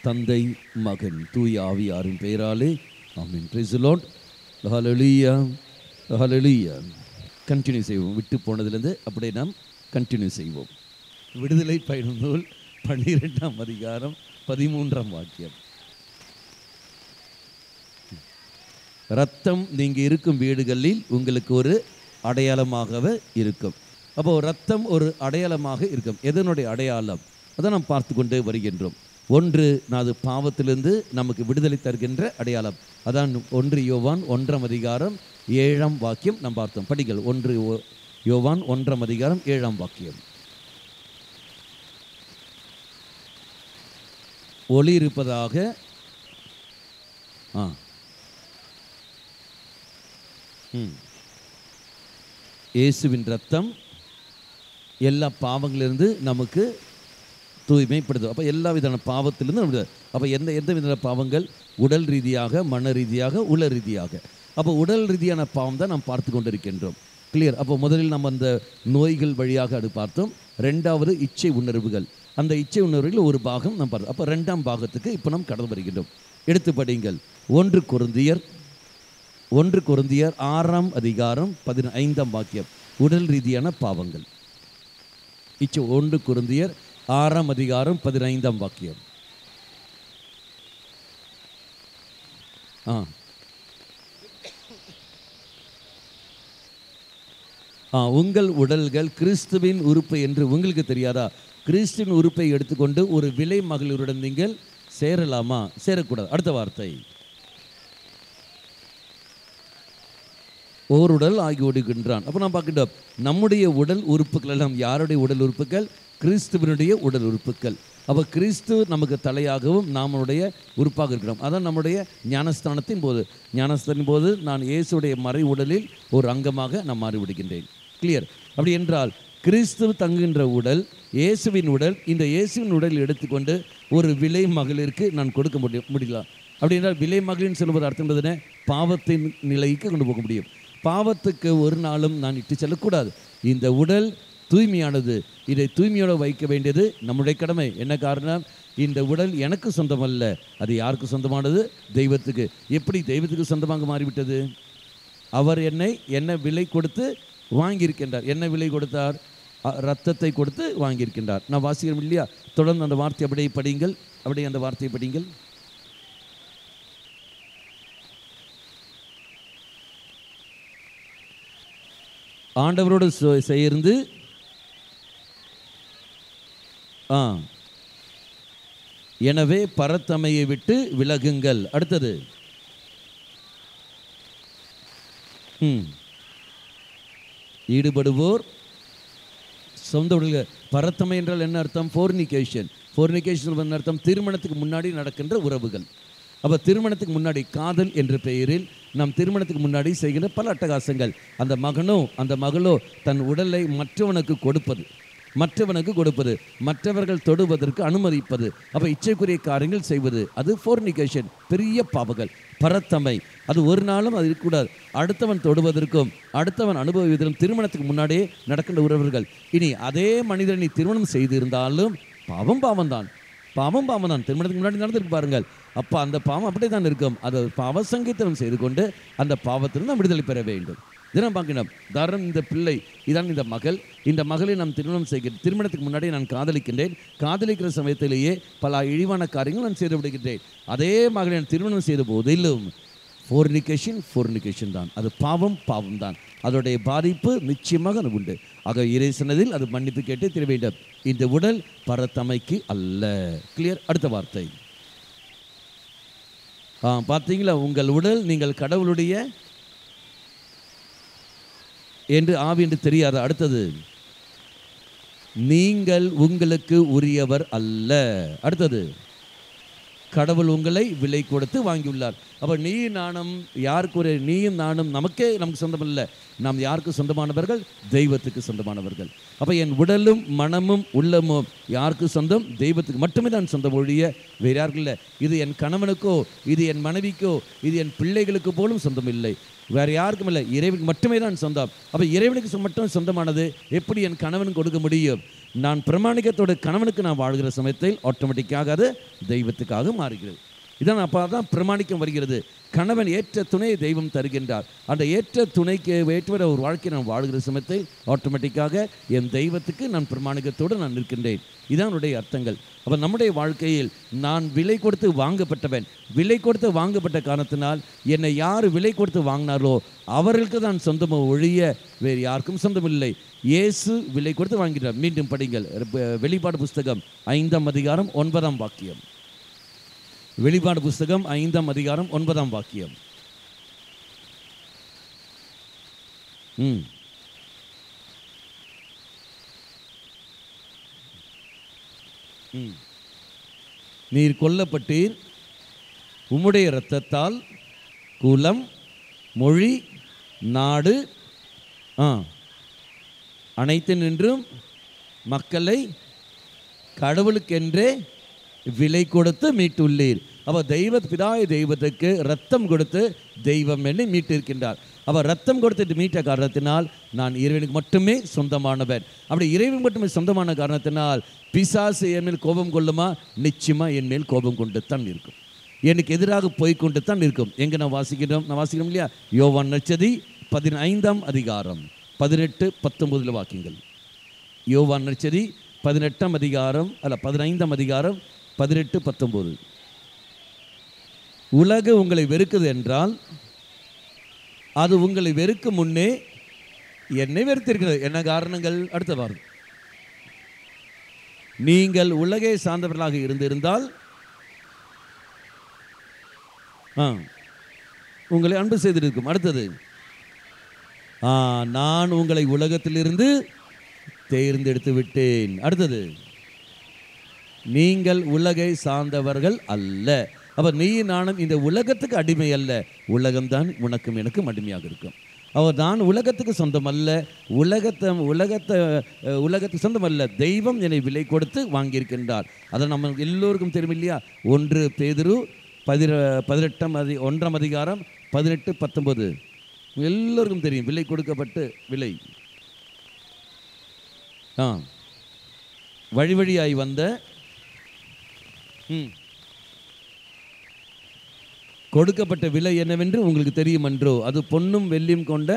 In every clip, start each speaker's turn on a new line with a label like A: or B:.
A: தந்தை, மகன், தூய ஆவியாரின் பெயராலே ஆமென். Praise the Lord. ஹல்லேலூயா, ஹல்லேலூயா. கண்டினியூ செய்வோம். விட்டு போனதுலேருந்து அப்படியே நாம் கண்டினியூ செய்வோம். விடுதலை பயணம் நூல் 12ஆம் அதிகாரம் 13ஆம் வாக்கியம். ரத்தம் நீங்கள் இருக்கும் வீடுகளில் உங்களுக்கு ஒரு அடையாளமாகவே இருக்கும். அப்போ ரத்தம் ஒரு அடையாளமாக இருக்கும். எதனுடைய அடையாளம்? அதை நாம் பார்த்து கொண்டே வருகின்றோம். ஒன்று, அது பாவத்திலிருந்து நமக்கு விடுதலை தருகின்ற அடையாளம். அதான் 1 யோவான் 1ஆம் அதிகாரம் 7ஆம் வாக்கியம் நாம் பார்த்தோம். படிங்கள். 1 யோவான் 1ஆம் அதிகாரம் 7ஆம் வாக்கியம். ஒளி இருப்பதாக இயேசுவின் ரத்தம் எல்லா பாவங்களிலிருந்து நமக்கு தூய்மைப்படுது. அப்போ எல்லா விதமான பாவத்திலிருந்து அப்போ எந்த விதமான பாவங்கள்? உடல் ரீதியாக, மன ரீதியாக, உள ரீதியாக. அப்போ உடல் ரீதியான பாவம் தான் நாம் பார்த்து கொண்டிருக்கின்றோம். கிளியர். அப்போ முதலில் நம்ம அந்த நோய்கள் வழியாக அது பார்த்தோம். ரெண்டாவது இச்சை உணர்வுகள். அந்த இச்சை உணர்வுகள் ஒரு பாகம் நாம் பார்த்தோம். அப்போ 2ஆம் பாகத்துக்கு இப்போ நாம் கடந்து வருகின்றோம். எடுத்து படிங்கள். 1 கொரிந்தியர் 6ஆம் அதிகாரம் 15ஆம் வாக்கியம். உடல் ரீதியான பாவங்கள். 1 கொரிந்தியர் 6ஆம் அதிகாரம் 15ஆம் வாக்கியம். உங்கள் உடல்கள் கிறிஸ்துவின் உறுப்பு என்று உங்களுக்கு தெரியாதா? கிறிஸ்துவின் உறுப்பை எடுத்துக்கொண்டு ஒரு விலை மகளிருடன் நீங்கள் சேரலாமா? சேரக்கூடாது. அடுத்த வார்த்தை, ஓருடல் ஆகி ஓடுகின்றான். அப்போ நான் பார்க்கின்றோம், நம்முடைய உடல் உறுப்புகள் எல்லாம் யாருடைய உடல் உறுப்புகள்? கிறிஸ்துவனுடைய உடல் உறுப்புகள். அப்போ கிறிஸ்து நமக்கு தலையாகவும் நம்முடைய உறுப்பாக இருக்கிறோம். அதான் நம்முடைய ஞானஸ்தானத்தின் போது நான் இயேசுடைய மறை உடலில் ஒரு அங்கமாக நான் மாறிவிடுகின்றேன். கிளியர். அப்படி என்றால் கிறிஸ்து தங்குகின்ற உடல் இயேசுவின் உடல். இந்த இயேசுவின் உடல் எடுத்துக்கொண்டு ஒரு விலை மகளிருக்கு நான் கொடுக்க முடியலாம். அப்படி என்றால் விலை மகளின்னு சொல்லுவது அர்த்தம் என்ன? பாவத்தின் நிலைக்கு கொண்டு போக முடியும். பாவத்துக்கு ஒரு நாளும் நான் இட்டு செல்லக்கூடாது. இந்த உடல் தூய்மையானது. இதை தூய்மையோடு வைக்க வேண்டியது நம்முடைய கடமை. என்ன காரணம்? இந்த உடல் எனக்கு சொந்தமல்ல. அது யாருக்கு சொந்தமானது? தெய்வத்துக்கு. எப்படி தெய்வத்துக்கு சொந்தமாக மாறிவிட்டது? அவர் என்ன விலை கொடுத்து வாங்கியிருக்கின்றார். என்ன விலை கொடுத்தார்? ரத்தத்தை கொடுத்து வாங்கியிருக்கின்றார். நான் வாசிக்கிறோம் இல்லையா? தொடர்ந்து அந்த வார்த்தை அப்படியே படிங்கள். அப்படியே அந்த வார்த்தையை படிங்கள். ஆண்டவரோடு சேர்ந்து எனவே பரத்தமையை விட்டு விலகுங்கள். அடுத்தது ஈடுபடுவோர் சொந்த உடல்கள். பரத்தமை என்றால் என்ன அர்த்தம்? ஃபோர்னிகேஷன் என்ன அர்த்தம்? திருமணத்துக்கு முன்னாடி நடக்கின்ற உறவுகள். அப்போ திருமணத்துக்கு முன்னாடி காதல் என்ற பெயரில் நாம் திருமணத்துக்கு முன்னாடி செய்கின்ற பல அட்டகாசங்கள். அந்த மகளோ தன் உடலை மற்றவனுக்கு கொடுப்பது, மற்றவர்கள் தொடுவதற்கு அனுமதிப்பது, அப்போ இச்சைக்குரிய காரியங்கள் செய்வது, அது ஃபோர்னிகேஷன். பெரிய பாவங்கள். பரத்தமை அது ஒரு நாளும் அது இருக்கக்கூடாது. அடுத்தவன் தொடுவதற்கும் அடுத்தவன் அனுபவிப்பதற்கும் திருமணத்துக்கு முன்னாடியே நடக்கின்ற உறவுகள். இனி அதே மனிதனை திருமணம் செய்திருந்தாலும் பாவம் தான். திருமணத்துக்கு முன்னாடி நடந்திருக்கு பாருங்கள். அப்போ அந்த பாவம் அப்படியே தான் இருக்கும். அது பாவ சங்கீதனம் செய்து கொண்டு அந்த பாவத்திலிருந்து நாம் விடுதலை பெற வேண்டும். தினம் பார்க்கணும். தாரம் இந்த பிள்ளை இதான் இந்த மகளை நாம் திருமணம் செய்கிறேன். திருமணத்துக்கு முன்னாடி நான் காதலிக்கிற சமயத்திலேயே பல இழிவான காரியங்கள் நான் செய்து விடுகின்றேன். அதே மகளை நான் திருமணம் செய்த போதிலும் ஃபோர்னிகேஷன் தான். அது பாவம் தான். அதோடைய பாதிப்பு நிச்சயமாக உண்டு. ஆக இறைசனதில் அது மன்னிப்பு கேட்டு திர வேண்டும். இந்த உடல் பரத்தமைக்கு அல்ல. கிளியர். அடுத்த வார்த்தை பார்த்தீங்களா? உங்கள் உடல் நீங்கள் கடவுளுடைய என்று ஆவி என்று தெரியாது. அடுத்தது நீங்கள் உங்களுக்கு உரியவர் அல்ல. அடுத்தது கடவுள் உங்களை விலை கொடுத்து வாங்கியுள்ளார். அப்போ நீயும் நானும் நமக்கு சொந்தம் இல்லை. நாம் யாருக்கு சொந்தமானவர்கள்? தெய்வத்துக்கு சொந்தமானவர்கள். அப்போ என் உடலும் மனமும் உள்ளமும் யாருக்கு சொந்தம்? தெய்வத்துக்கு மட்டுமே தான் சொந்தம் ஒழிய வேறு யாருக்கும் இல்லை. இது என் கணவனுக்கோ, இது என் மனைவிக்கோ, இது என் பிள்ளைகளுக்கு போலும் சொந்தம் இல்லை. வேறு யாருக்கும் இல்லை. இறைவனுக்கு மட்டுமே தான் சொந்தம். அப்போ இறைவனுக்கு மட்டும் சொந்தமானது எப்படி என் கணவன் கொடுக்க முடியும்? நான் பிரமாணிக்கத்தோட கணவனுக்கு நான் வாழ்கிற சமயத்தில் ஆட்டோமேட்டிக்காக அது தெய்வத்துக்காக மாறுகிறது. இதான் அப்போ தான் பிரமாணிக்கம் வருகிறது. கணவன் ஏற்ற துணையை தெய்வம் தருகின்றார். அந்த ஏற்ற துணைக்கு ஏற்ற ஒரு வாழ்க்கையை நான் வாழ்கிற சமயத்தில் ஆட்டோமேட்டிக்காக என் தெய்வத்துக்கு நான் பிரமாணிக்கத்தோடு நான் நிற்கின்றேன். இதான் என்னுடைய அர்த்தங்கள். அப்போ நம்முடைய வாழ்க்கையில் நான் விலை கொடுத்து வாங்கப்பட்டவன். விலை கொடுத்து வாங்கப்பட்ட காரணத்தினால் என்னை யார் விலை கொடுத்து வாங்கினாரோ அவர்களுக்கு தான் சொந்தமோ ஒழிய வேறு யாருக்கும் சொந்தமில்லை. இயேசு விலை கொடுத்து வாங்கிட்டார். மீண்டும் படிங்கள், வெளிப்பாடு புஸ்தகம் 5ஆம் அதிகாரம் 9ஆம் வாக்கியம். வெளிப்பாடு புஸ்தகம் 5ஆம் அதிகாரம் 9ஆம் வாக்கியம். நீர் கொல்லப்பட்டீர், உம்முடைய இரத்தத்தால் குலம், மொழி, நாடு அனைத்து நின்றும் மக்களை கடவுளுக்கென்றே விலை கொடுத்து மீட்டுள்ளீர். அவர் பிதாய தெய்வத்துக்கு ரத்தம் கொடுத்து தெய்வம் என்று மீட்டிருக்கின்றார். அவர் ரத்தம் கொடுத்துட்டு மீட்ட காரணத்தினால் நான் இறைவனுக்கு மட்டுமே சொந்தமானவன். அப்படி இறைவன் மட்டுமே சொந்தமான காரணத்தினால் பிசாசு என் மேல் கோபம் கொள்ளுமா? நிச்சயமாக என் மேல் கோபம் கொண்டு தான் இருக்கும். எனக்கு எதிராக போய்கொண்டு தான் இருக்கும். எங்கே நான் வாசிக்கிறோம் இல்லையா? யோவான் நற்செய்தி 15ஆம் அதிகாரம் 18-19 வாக்கியங்கள். யோவான் நற்செய்தி 18ஆம் அதிகாரம் 15ஆம் அதிகாரம் 18-19. உலகு உங்களை வெறுக்குது என்றால் அது உங்களை வெறுக்கும் முன்னே என்னை வெறுத்திருக்கிறது. என்ன காரணங்கள்? அடுத்த வாரம். நீங்கள் உலகை சார்ந்தவர்களாக இருந்திருந்தால் உங்களை அன்பு செய்திருக்கும். அடுத்தது, நான் உங்களை உலகத்திலிருந்து தேர்ந்தெடுத்து விட்டேன். அடுத்தது, நீங்கள் உலகை சார்ந்தவர்கள் அல்ல. அவர் நீ நானும் இந்த உலகத்துக்கு அடிமை அல்ல, உலகம்தான் உனக்கும் எனக்கும் அடிமையாக இருக்கும். அவர் நான் உலகத்துக்கு சொந்தம் அல்ல, உலகத்துக்கு சொந்தம் அல்ல, தெய்வம் என்னை விலை கொடுத்து வாங்கியிருக்கின்றார். அதை நம்ம எல்லோருக்கும் தெரியும் இல்லையா? 1 பேதுரு 1ஆம் அதிகாரம் 18-19 எல்லோருக்கும் தெரியும். விலை கொடுக்கப்பட்டு விலை வழி வழியாய் வந்த கொடுக்கப்பட்ட விலை என்னவென்று உங்களுக்கு தெரியும் என்றோ? அது பொன்னும் வெள்ளியும் கொண்ட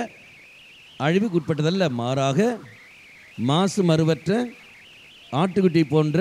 A: அழிவுக்கு உட்பட்டதல்ல, மாறாக மாசு மறுவற்ற ஆட்டுக்குட்டி போன்ற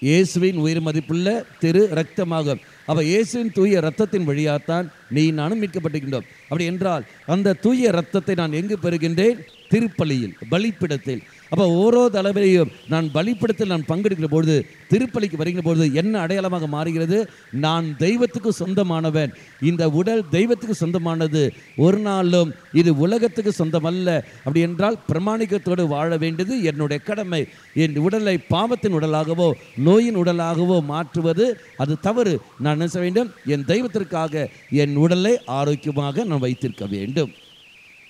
A: இயேசுவின் உயிர் மதிப்புள்ள திரு இரத்தமாகும். அவள் இயேசுவின் தூய இரத்தத்தின் வழியாகத்தான் நீ நானும் மீட்கப்பட்டிருக்கின்றோம். அப்படி என்றால் அந்த தூய இரத்தத்தை நான் எங்கு பெறுகின்றேன்? திருப்பலியில், பலிப்பிடத்தில். அப்போ ஓரோ தலைவரையும் நான் பலிப்பிடத்தில் நான் பங்கெடுக்கிற பொழுது, திருப்பலிக்கு வருகிற பொழுது என்ன அடையாளமாக மாறுகிறது? நான் தெய்வத்துக்கு சொந்தமானவன். இந்த உடல் தெய்வத்துக்கு சொந்தமானது. ஒரு நாளும் இது உலகத்துக்கு சொந்தம் அல்ல. அப்படி என்றால் பிரமாணிக்கத்தோடு வாழ வேண்டியது என்னுடைய கடமை. என் உடலை பாவத்தின் உடலாகவோ நோயின் உடலாகவோ மாற்றுவது அது தவறு. நான் என்ன செய்ய வேண்டும்? என் தெய்வத்திற்காக என் உடலை ஆரோக்கியமாக நான் வைத்திருக்க வேண்டும்.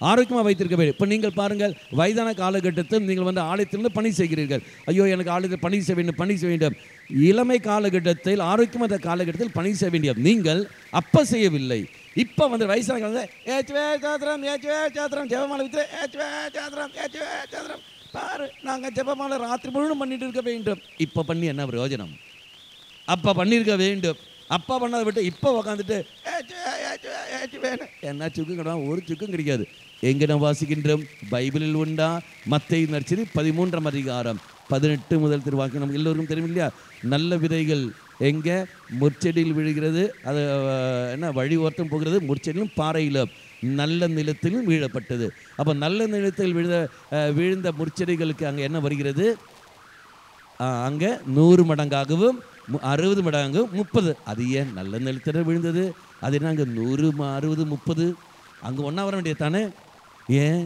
A: ஆரோக்கியமாக வைத்திருக்க வேண்டும். இப்போ நீங்கள் பாருங்கள், வயதான காலகட்டத்தில் நீங்கள் ஆலயத்திலிருந்து பணி செய்கிறீர்கள். ஐயோ, எனக்கு ஆலயத்தில் பணி செய்ய வேண்டும். இளமை காலகட்டத்தில், ஆரோக்கியமான காலகட்டத்தில் பணி செய்ய வேண்டிய நீங்கள் அப்போ செய்யவில்லை. இப்போ வயசான ஜெபமாலை பாரு, நாங்கள் ஜெபமாலை ராத்திரி முழுவதும் பண்ணிட்டு இருக்க வேண்டும். இப்போ பண்ணி என்ன பிரயோஜனம்? அப்போ பண்ணியிருக்க வேண்டும். அப்பா பண்ணாத விட்டு இப்போ உக்காந்துட்டு என்ன சுக்கும் கிடையாது, ஒரு சுக்கும் கிடைக்காது. எங்கே நாம் வாசிக்கின்றோம்? பைபிளில் உண்டா? மத்தேயு நற்செய்தி 13ஆம் அதிகாரம் 18 முதல் திருவாக்கியம் நம்ம எல்லோருக்கும் தெரியும் இல்லையா? நல்ல விதைகள் எங்கே முற்செடியில் விழுகிறது, அது என்ன வழி ஓர்த்தம் போகிறது, முற்செடியிலும் பாறையிலும் நல்ல நிலத்திலும் வீழப்பட்டது. அப்போ நல்ல நிலத்தில் விழுந்த முற்செடிகளுக்கு அங்கே என்ன வருகிறது? அங்கே 100 மடங்காகவும் 60 மடங்காகவும் 30. அது ஏன் நல்ல நிலத்தில் விழுந்தது? அது என்ன அங்கே 100, 60, 30 அங்கே ஒன்றா வர வேண்டியது தானே? ஏன்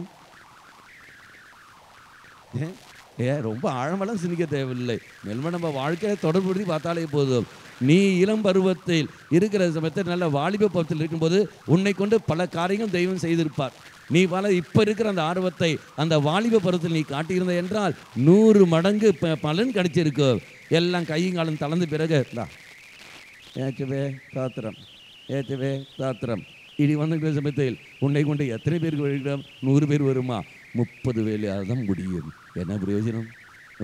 A: ரொம்ப ஆழமெல்லாம் சிந்திக்க தேவையில்லை. மெல்ம நம்ம வாழ்க்கையை தொடர்புறுத்தி பார்த்தாலே போதும். நீ இளம் பருவத்தில் இருக்கிற சமயத்தில் நல்ல வாலிப பருவத்தில் இருக்கும்போது உன்னை கொண்டு பல காரியங்கள் தெய்வம் செய்திருப்பார். நீ இப்போ இருக்கிற அந்த ஆர்வத்தை அந்த வாலிப பருவத்தில் நீ காட்டியிருந்த என்றால் 100 மடங்கு பலன் கிடைச்சிருக்கு. எல்லாம் கையங்காலம் தளர்ந்த பிறகு ஏச்சவே சாத்திரம், ஏச்சவே சாத்திரம் இனி வந்துக்கிற சமயத்தில் உன்னை கொண்டு எத்தனை பேருக்கு வருகிறோம்? 100 பேர் வருமா? 30 வேலையாக தான் முடியும். என்ன பிரயோஜனம்?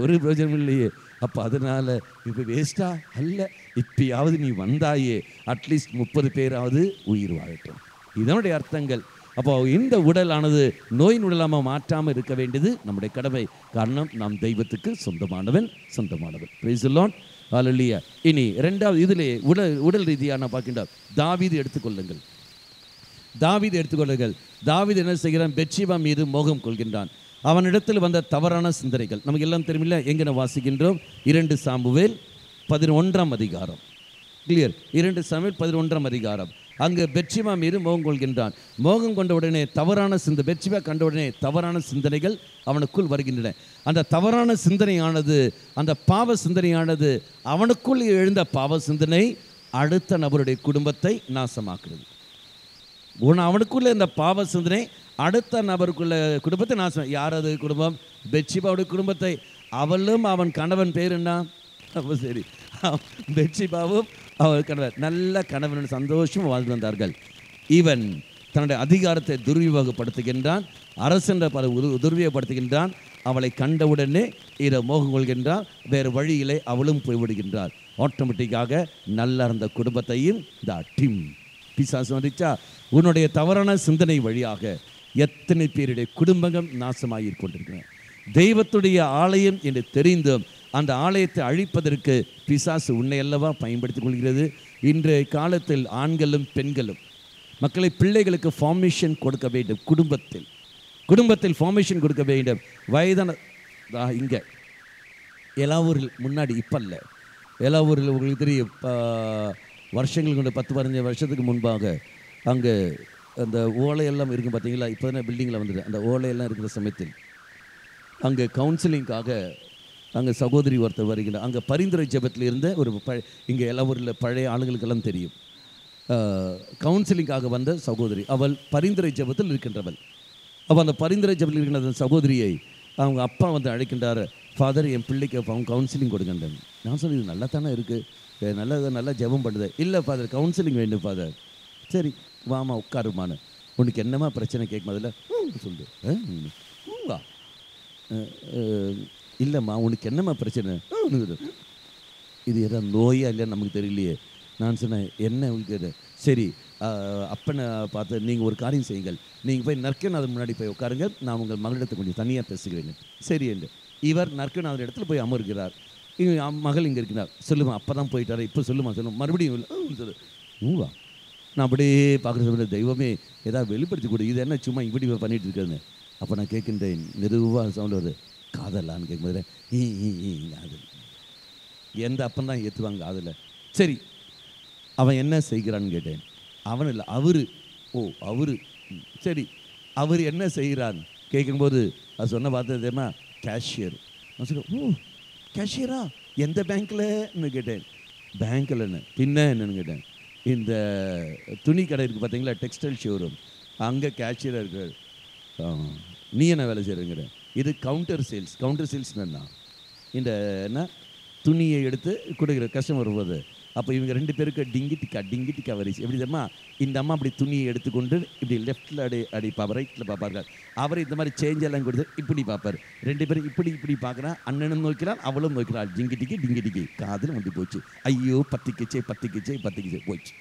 A: ஒரு பிரயோஜனம் இல்லையே. அப்போ அதனால் இப்போ வேஸ்டா அல்ல, இப்பயாவது நீ வந்தாயே, அட்லீஸ்ட் 30 பேராவது உயிர் வாழட்டும். இதனுடைய அர்த்தங்கள். அப்போ இந்த உடலானது நோய் உடலாமல் மாற்றாமல் இருக்க வேண்டியது நம்முடைய கடமை. காரணம், நாம் தெய்வத்துக்கு சொந்தமானவன். Price the Lord. ஹல்லேலூயா. இனி இரண்டாவது இதிலே உடல் ரீதியாக நான் பார்க்கின்றோம். தாவீது எடுத்துக்கொள்ளுங்கள். தாவீது என்ன செய்கிறான்? பெத்ஷெபா மீது மோகம் கொள்கின்றான். அவனிடத்தில் வந்த தவறான சிந்தனைகள் நமக்கு எல்லாம் தெரியுமில்ல. எங்கே வாசிக்கின்றோம்? 2 சாமுவேல் 11ஆம் அதிகாரம். கிளியர். 2 சாமுவேல் 11ஆம் அதிகாரம். அங்கு பெத்ஷெபா மீது மோகம் கொள்கின்றான். மோகம் கொண்ட உடனே பெத்ஷெபா கண்ட உடனே தவறான சிந்தனைகள் அவனுக்குள் வருகின்றன. அந்த தவறான சிந்தனையானது, அந்த பாவ சிந்தனையானது, அவனுக்குள் எழுந்த பாவ சிந்தனை அடுத்த நபருடைய குடும்பத்தை நாசமாக்குறது. அவனுக்குள்ள இந்த பாவ சிந்தனை அடுத்த நபருக்குள்ள குடும்பத்தை நாசம். யாரது குடும்பம்? பெத்ஷெபாவுடைய குடும்பத்தை. அவளும் அவன் கணவன் பேர் என்ன? அப்போ சரி, பெத்ஷெபாவும் அவள் கணவன் நல்ல கணவன் சந்தோஷம் வாழ்ந்து வந்தார்கள். இவன் தன்னுடைய அதிகாரத்தை துர்வியோகப்படுத்துகின்றான். அரசன் துர்வியோகப்படுத்துகின்றான். அவளை கண்டவுடனே இதை மோகம் கொள்கின்றான். வேறு வழியிலே அவளும் போய்விடுகின்றார். ஆட்டோமேட்டிக்காக நல்ல அந்த குடும்பத்தையும் டிம் பிசாசு வந்துச்சா. உன்னுடைய தவறான சிந்தனை வழியாக எத்தனை பேருடைய குடும்பங்கள் நாசமாகி கொண்டிருக்கிறேன். தெய்வத்துடைய ஆலயம் என்று தெரிந்தும் அந்த ஆலயத்தை அழிப்பதற்கு பிசாசு உன்னை அல்லவா பயன்படுத்திக் கொள்கிறது. இன்றைய காலத்தில் ஆண்களும் பெண்களும் மக்களை, பிள்ளைகளுக்கு ஃபார்மேஷன் கொடுக்க வேண்டும். குடும்பத்தில் ஃபார்மேஷன் கொடுக்க வேண்டும். வயதான இங்கே எலாவூரில் முன்னாடி, இப்போ இல்லை, எலாவூரில் உங்களுக்கு தெரியும், வருஷங்களுக்கு 10-15 வருஷத்துக்கு முன்பாக அங்கே அந்த ஓலையெல்லாம் இருக்கும் பார்த்தீங்களா. இப்போ தானே பில்டிங்கில் வந்துட்டு அந்த ஓலையெல்லாம் இருக்கிற சமயத்தில் அங்கே கவுன்சிலிங்காக அங்கே சகோதரி ஒருத்தர் வருகிறார். அங்கே பரிந்துரை ஜெபத்தில் இருந்த ஒரு இங்கே எலாவூரில் பழைய ஆளுங்களுக்கெல்லாம் தெரியும். கவுன்சிலிங்காக வந்த சகோதரி, அவள் பரிந்துரை ஜெபத்தில் இருக்கின்றவள். அவள் அந்த பரிந்துரை ஜெபத்தில் இருக்கின்ற அந்த சகோதரியை அவங்க அப்பா வந்து அழைக்கின்றார். ஃபாதர், என் பிள்ளைக்கு அவங்க கவுன்சிலிங் கொடுங்கன்றேன். நான் சொல்லி, இது நல்லா தானே இருக்குது, நல்லா ஜெபம் பண்ணுது. இல்லை ஃபாதர், கவுன்சிலிங் வேண்டும் ஃபாதர். சரி வாமா உட்காருமான்னு. உனக்கு என்னம்மா பிரச்சனை கேட்கும்? அதில் சொல்லு. வா. இல்லைம்மா, உனக்கு என்னம்மா பிரச்சனை? இது எதாவது நோயா இல்லைன்னு நமக்கு தெரியலையே. நான் சொன்னேன், என்ன உங்களுக்கு? சரி, அப்பனை பார்த்து நீங்கள் ஒரு காரியம் செய்யுங்கள். நீங்கள் போய் நற்கநாதர் முன்னாடி போய் உட்காருங்க, நான் உங்கள் மகளிடத்தை கொஞ்சம் தனியாக பேசுகிறேன். சரி என்று இவர் நற்கநாதர் இடத்துல போய் அமர்கிறார். மகள் இங்கே இருக்கிறார். சொல்லுமா, அப்போ தான் போயிட்டார், இப்போ சொல்லுமா மறுபடியும் இல்லை சொல்லு. வா. நான் அப்படியே பார்க்குறது, தெய்வமே ஏதாவது வெளிப்படுத்தி கொடு, இது என்ன சும்மா இப்படி பண்ணிகிட்டு இருக்கிறது. அப்போ நான் கேட்கின்றேன், மெதுவாக சவுண்ட் வருது. காதலான்னு கேட்கும்போது காதல். எந்த அப்பன் தான் ஏற்றுவாங்க அதில். சரி, அவன் என்ன செய்கிறான்னு கேட்டேன். அவன் இல்லை, அவரு. சரி, அவர் என்ன செய்கிறான் கேட்கும்போது அது சொன்ன பார்த்தது தெரியுமா? கேஷியர். நான் சொல்லுவேன், கேஷியரா? எந்த பேங்க்லன்னு கேட்டேன். பேங்க்கில்ன்னு. பின்ன என்னன்னு கேட்டேன். இந்த துணி கடை இருக்குது பார்த்தீங்களா, டெக்ஸ்டைல் ஷோரூம், அங்கே கேஷியராக இருக்கார். நீ என்ன வேலை செய்கிறேங்கிற? இது கவுண்டர் சேல்ஸ்னா இந்த என்ன துணியை எடுத்து கொடுக்குற கஸ்டமர் வரும்போது, அப்போ இவங்க 2 பேருக்கு டிங்கி டிக்கா வரிசை எப்படி தெரியுமா? இந்த அம்மா அப்படி துணியை எடுத்துக்கொண்டு இப்படி லெஃப்டில் அடி பார்ப்பார், ரைட்டில் பார்ப்பார்கள். அவர் இந்த மாதிரி சேஞ்செல்லாம் கொடுத்து இப்படி பார்ப்பார். 2 பேரும் இப்படி பார்க்குறான். அண்ணனும் நோக்கிறாள், அவளும் நோக்கிறாள். டிங்கி டிக்கி காதில் வந்து போச்சு. ஐயோ, பத்திக்கிச்சே போச்சு.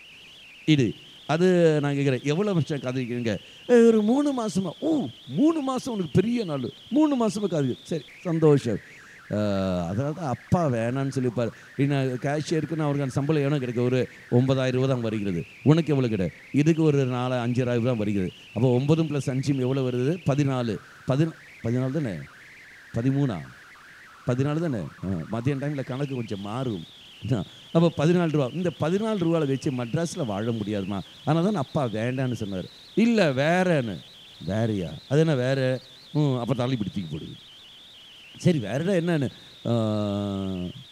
A: இது அது நான் கேட்குறேன், எவ்வளோ வருஷம் காதலிக்கிறீங்க? ஒரு 3 மாதமா. 3 மாதம் உனக்கு பெரிய நாள். 3 மாதமாக காது. சரி, சந்தோஷம். அதனால தான் அப்பா வேணான்னு சொல்லிப்பார். இன்னும் கேஷியருக்குன்னு அவருக்கு அந்த சம்பளம் எவ்வளோ கிடைக்கும்? ஒரு 9,000 ரூபா தான் வருகிறது. உனக்கு எவ்வளோ கிடையாது? இதுக்கு ஒரு 4,000-5,000 தான் வருகிறது. அப்போ 9 + 5 எவ்வளோ வருது? 14 தானே? 14 தானே? மதியம் டைமில் கணக்கு கொஞ்சம் மாறும். அப்போ 14 ரூபா. இந்த 14 ரூபாவில் வச்சு மட்ராஸில் வாழ முடியாதுமா. ஆனால் தான் அப்பா வேண்டான்னு சொன்னார். இல்லை வேறையா? அது என்ன வேறு? அப்போ தள்ளி பிடிச்சிக்கு போடுது. சரி, வேறு என்னன்னு?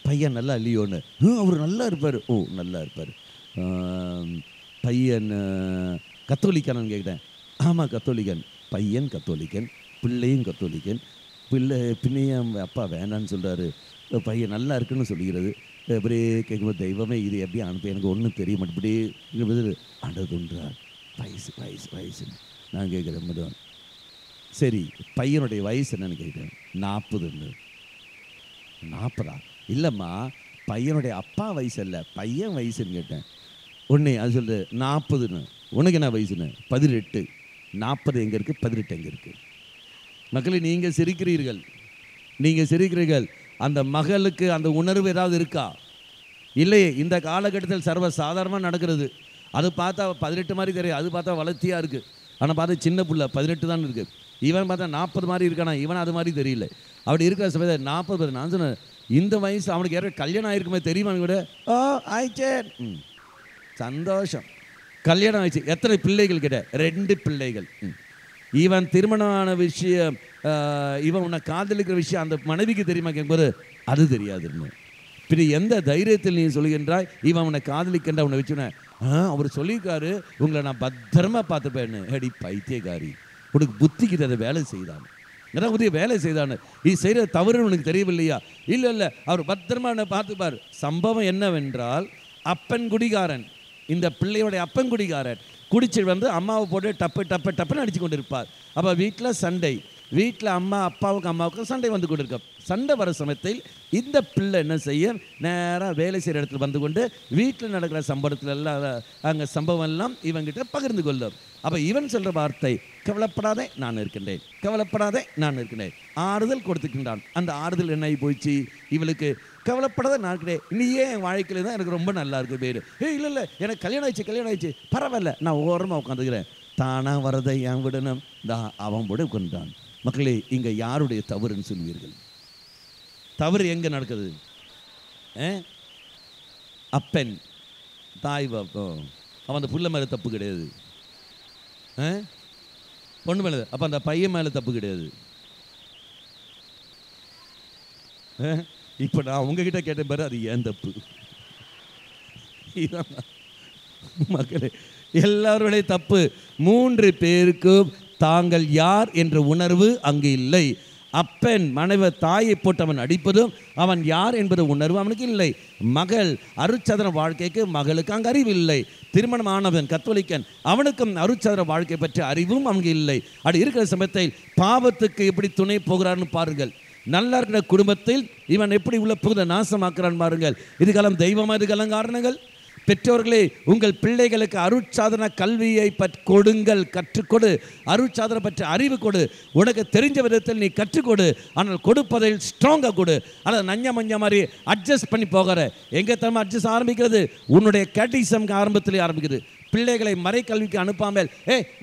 A: பையன் நல்லா இல்லையோன்னு. அவர் நல்லா இருப்பார். நல்லா இருப்பார். பையன் கத்தோலிக்கானு கேட்டேன். ஆமாம், கத்தோலிக்கன். பையன் கத்தோலிக்கன், பிள்ளையும் கத்தோலிக்கன். பின்னையும் அப்பா வேண்டான்னு சொல்கிறாரு. பையன் நல்லா இருக்குன்னு சொல்லிக்கிறது. அப்படியே கேட்கும்போது, தெய்வமே இது எப்படி அனுப்பி எனக்கு ஒன்றும் தெரிய மாட்டேன். இப்படியே அண்டதுன்றார். வயசு நான் கேட்குறேன் மதுவன். சரி, பையனுடைய வயசு என்னன்னு கேட்குறேன். 40. 40 இல்லைம்மா, பையனுடைய அப்பா வயசு இல்லை, பையன் வயசுன்னு கேட்டேன். உடனே அது சொல்லுது 40ன்னு. உனக்கு என்ன வயசுன்னு? 18. 40 எங்கே இருக்குது, 18 எங்கே இருக்குது? மக்களே, நீங்கள் சிரிக்கிறீர்கள். அந்த மகளுக்கு அந்த உணர்வு ஏதாவது இருக்கா? இல்லையே. இந்த காலகட்டத்தில் சர்வ சாதாரணமாக நடக்கிறது. அது பார்த்தா 18 மாதிரி தெரியும், அது பார்த்தா வளர்த்தியாக இருக்குது. ஆனால் பார்த்தா சின்ன பிள்ளை 18 தான் இருக்குது. இவன் பார்த்தா 40 மாதிரி இருக்கானா, இவன் அது மாதிரி தெரியல. அப்படி இருக்கிற சமயத்தில் 40. நான் சொன்னேன், இந்த வயசு அவனுக்கு யாரும் கல்யாணம் ஆகிருக்குமே தெரியுமா? கூட ஆயிடுச்சே, சந்தோஷம், கல்யாணம் ஆயிடுச்சு. எத்தனை பிள்ளைகள் கிட்ட? 2 பிள்ளைகள். இவன் திருமணமான விஷயம், இவன் உன்னை காதலிக்கிற விஷயம் அந்த மனைவிக்கு தெரியுமா கேட்கும்போது அது தெரியாதுன்னு. பின்ன எந்த தைரியத்தில் நீ சொல்லுகின்றாய் இவன் உன்னை காதலிக்கின்ற உன்னை வச்சுன? அவர் சொல்லியிருக்காரு, உங்களை நான் பத்திரமா பார்த்துப்பேன்னு. அடி பைத்தியக்காரி, உனக்கு புத்திக்கு அதை வேலை செய்தான், புதிய வேலை செய்தான்னு. இது செய்கிற தவறுன்னு உனக்கு தெரியவில்லையா? இல்லை, அவர் பத்திரமா என்னை பார்த்துப்பார். சம்பவம் என்னவென்றால், அப்பன் குடிகாரன், இந்த பிள்ளையோடைய அப்பன் குடிகாரன் குடிச்சிட்டு அம்மாவை போட்டு டப்புன்னு அடித்து கொண்டு இருப்பார். அப்போ வீட்டில் சண்டை, வீட்டில் அப்பாவுக்கும் சண்டை வந்து கொண்டு இருக்க. சண்டை வர சமயத்தில் இந்த பிள்ளை என்ன செய்ய, நேராக வேலை செய்கிற இடத்துல வந்து கொண்டு வீட்டில் நடக்கிற சம்பவத்தில் எல்லாம் அங்கே சம்பவம் எல்லாம் இவங்கிட்ட பகிர்ந்து கொள்ளும். அப்போ இவன் சொல்கிற வார்த்தை, கவலைப்படாதே நான் இருக்கின்றேன். ஆறுதல் கொடுத்துக்கின்றான். அந்த ஆறுதல் என்ன ஆகி போயிடுச்சு, இவளுக்கு கவலைப்படாத நான் இருக்கிறேன், நீயே என் வாழ்க்கையில் தான் எனக்கு ரொம்ப நல்லா இருக்கு பேர். இல்லை எனக்கு கல்யாணம் ஆயிடுச்சு, பரவாயில்ல, நான் ஓரமாக உட்காந்துக்கிறேன். தானா வரதை என் விடணும், அவன் விட கொண்டான். மக்களே, இங்கே யாருடைய தவறுன்னு சொல்வீர்கள்? தவறு எங்கே நடக்குது? அப்பன் தாய் அவன் அந்த புள்ள மேலே தப்பு கிடையாது, பொண்ணு மேலே. அப்போ அந்த பையன் மேலே தப்பு கிடையாது. இப்போ நான் உங்ககிட்ட கேட்ட பாரு, அது ஏன் தப்பு? மக்களே, எல்லாருடைய தப்பு. 3 பேருக்கும் தாங்கள் யார் என்ற உணர்வு அங்கு இல்லை. அப்பன் மனைவி தாயை போட்டு அவன் அடிப்பதும் அவன் யார் என்பது உணர்வு அவனுக்கு இல்லை. மகள் அருட்சதன வாழ்க்கைக்கு மகளுக்கு அங்கு அறிவு இல்லை. திருமணம் ஆனவன் கத்தோலிக்கன், அவனுக்கும் அருட்சதன வாழ்க்கை பற்றிய அறிவும் அவனுக்கு இல்லை. அப்படி இருக்கிற சமயத்தில் பாவத்துக்கு எப்படி துணை போகிறான்னு பாருங்கள். நல்லா இருக்கிற குடும்பத்தில் இவன் எப்படி உள்ள புகுத நாசமாக்குறான் பாருங்கள். இதுகாலம் தெய்வமா, இதுகாலம் காரணங்கள். பெற்றோர்களே, உங்கள் பிள்ளைகளுக்கு அருட்சாதன கல்வியை கொடுங்கள், கற்றுக்கொடு. அருட்சாதனை பற்றி அறிவு கொடு. உனக்கு தெரிஞ்ச விதத்தில் நீ கற்றுக்கொடு. ஆனால் கொடுப்பதில் ஸ்ட்ராங்காக கொடு. ஆனால் நஞ்ச மஞ்ச மாதிரி அட்ஜஸ்ட் பண்ணி போகிற எங்கே தரமா அட்ஜஸ்ட் ஆரம்பிக்கிறது? உன்னுடைய கேட்டிசம்க்கு ஆரம்பத்திலே ஆரம்பிக்குது. பிள்ளைகளை மறைக்கல்விக்கு அனுப்பாமல்,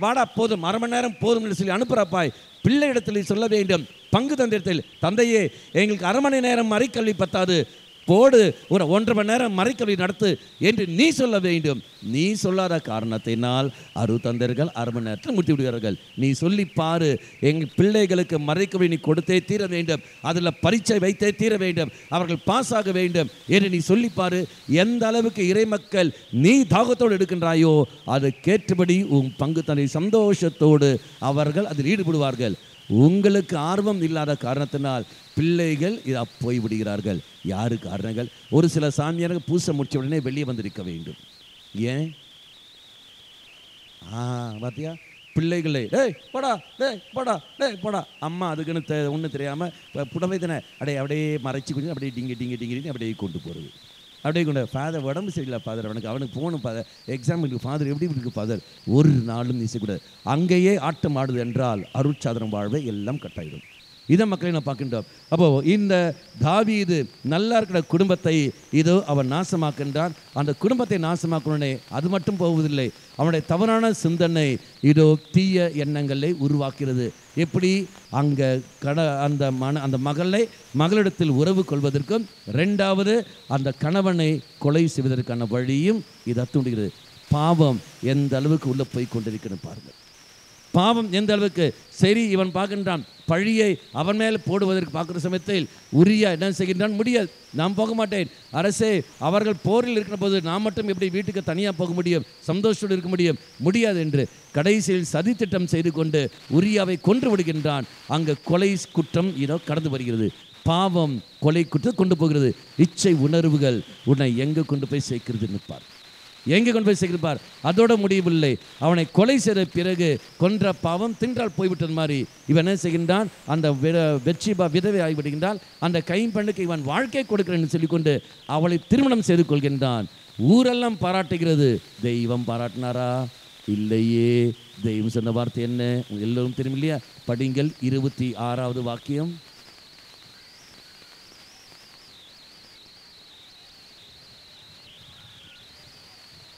A: வாடா போதும், 1/2 மணி நேரம் போதும் சொல்லி அனுப்புகிறாப்பாய். பிள்ளை இடத்தில் சொல்ல வேண்டும், பங்கு தந்தையத்தில், தந்தையே எங்களுக்கு 1/2 மணி நேரம் மறைக்கல்வி பத்தாது, போடு, ஒரு 1.5 மணி நேரம் மறைக்கல்வி நடத்து என்று நீ சொல்ல வேண்டும். நீ சொல்லாத காரணத்தினால் அருத்தந்தர்கள் 1/2 மணி நேரத்தில் முடித்து விடுகிறார்கள். நீ சொல்லி பாரு, எங்கள் பிள்ளைகளுக்கு மறைக்கல்வி நீ கொடுத்தே தீர வேண்டும், அதில் பரீட்சை வைத்தே தீர வேண்டும், அவர்கள் பாஸ் ஆக வேண்டும் என்று நீ சொல்லிப்பாரு. எந்த அளவுக்கு இறைமக்கள் நீ தாகத்தோடு எடுக்கின்றாயோ அது கேட்டபடி உன் பங்கு தந்தை சந்தோஷத்தோடு அவர்கள் அதில் ஈடுபடுவார்கள். உங்களுக்கு ஆர்வம் இல்லாத காரணத்தினால் பிள்ளைகள் இதை போய் விடுகிறார்கள். யாரு காரணங்கள்? ஒரு சில சாமியார்கள் பூசை முடிச்ச உடனே வெளியே வந்திருக்க வேண்டும். ஏன்? பார்த்தியா, பிள்ளைகளே போடா அம்மா அதுக்குன்னு ஒன்றும் தெரியாமல் புடவை தானே அப்படியே மறைச்சி கொஞ்சம் அப்படியே டிங்கி அப்படியே கொண்டு போகிறது. அப்படியே கொண்டு ஃபாதர் உடம்பு சரியில்லை ஃபாதர், அவனுக்கு போகணும் ஃபாதர், எக்ஸாம்பிளுக்கு ஃபாதர் எப்படி இருக்கு ஃபாதர், ஒரு நாளும் நீசக்கூடாது. அங்கேயே ஆட்டம் ஆடுது என்றால் அருட்சாதனம் வாழ்வை எல்லாம் கட்டாயிடும். இதை மக்களை நான் பார்க்கின்றோம். அப்போது இந்த தாவீது நல்லா இருக்கிற குடும்பத்தை இதோ அவன் நாசமாக்கின்றான். அந்த குடும்பத்தை நாசமாக்கணுன்னே அது மட்டும் போவதில்லை, அவனுடைய தவறான சிந்தனை இதோ தீய எண்ணங்களை உருவாக்கிறது. எப்படி? அங்கே அந்த மகளிடத்தில் உறவு கொள்வதற்கும், 2வது அந்த கணவனை கொலை செய்வதற்கான வழியும் இது அத்துண்டுகிறது. பாவம் எந்த அளவுக்கு உள்ளே போய் கொண்டிருக்கிறது பாருங்கள். பாவம் எந்த அளவுக்கு. சரி, இவன் பார்க்கின்றான் பழியை அவன் மேலே போடுவதற்கு பார்க்குற சமயத்தில் உரியா என்ன செய்கின்றான்? முடியாது, நான் போக மாட்டேன். அரசே, அவர்கள் போரில் இருக்கிற போது நான் மட்டும் எப்படி வீட்டுக்கு தனியாக போக முடியும், சந்தோஷத்தோடு இருக்க முடியாது என்று கடைசியில் சதித்திட்டம் செய்து கொண்டு உரியாவை கொன்று விடுகின்றான். அங்கே கொலை குற்றம் இதோ கடந்து வருகிறது. பாவம் கொலை குற்றம் கொண்டு போகிறது. இச்சை உணர்வுகள் உன்னை எங்கே கொண்டு போய் சேர்க்கிறது நிற்பார். எங்கே கொண்டு போய் சேர்ப்பார்? அதோட முடியவில்லை. அவனை கொலை செய்த பிறகு கொன்ற பாவம் தின்றால் போய்விட்டது மாதிரி இவன் என்ன செய்கின்றான்? அந்த பெத்ஷிபா விதவை ஆகிவிடுகின்றால் அந்த கைம்பெண்ணுக்கு இவன் வாழ்க்கை கொடுக்கிறேன் சொல்லிக்கொண்டு அவளை திருமணம் செய்து கொள்கின்றான். ஊரெல்லாம் பாராட்டுகிறது. தெய்வம் பாராட்டினாரா? இல்லையே. தெய்வம் சொன்ன வார்த்தை என்ன? எல்லோரும் தெரியும் இல்லையா? படிங்கள் 26வது வாக்கியம்.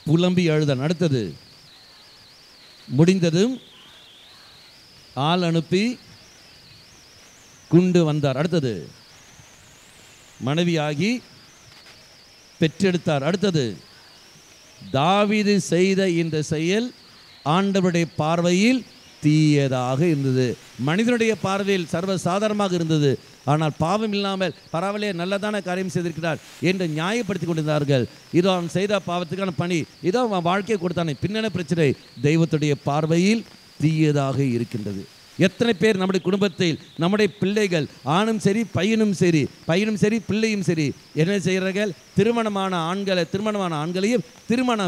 A: புலம்பி அழுதான். அடுத்தது முடிந்ததும் ஆள் அனுப்பி கொண்டு வந்தார். அடுத்தது மனைவியாகி பெற்றெடுத்தார். அடுத்தது தாவீது செய்த இந்த செயல் ஆண்டவருடைய பார்வையில் தீயதாக இருந்தது. மனிதனுடைய பார்வையில் சர்வசாதாரணமாக இருந்தது. ஆனால் பாவம் இல்லாமல் பரவாயில்லையே நல்லதான காரியம் செய்திருக்கிறார் என்று நியாயப்படுத்தி கொண்டிருந்தார்கள். இதோ அவன் செய்த பாவத்துக்கான பணி, இதோ அவன் வாழ்க்கையை கொடுத்தானே, பின்னணி பிரச்சனை தெய்வத்துடைய பார்வையில் தீயதாக இருக்கின்றது. எத்தனை பேர் நம்முடைய குடும்பத்தில் நம்முடைய பிள்ளைகள் ஆணும் சரி பையனும் சரி பிள்ளையும் சரி என்ன செய்கிறார்கள்? திருமணமான ஆண்களையும் திருமண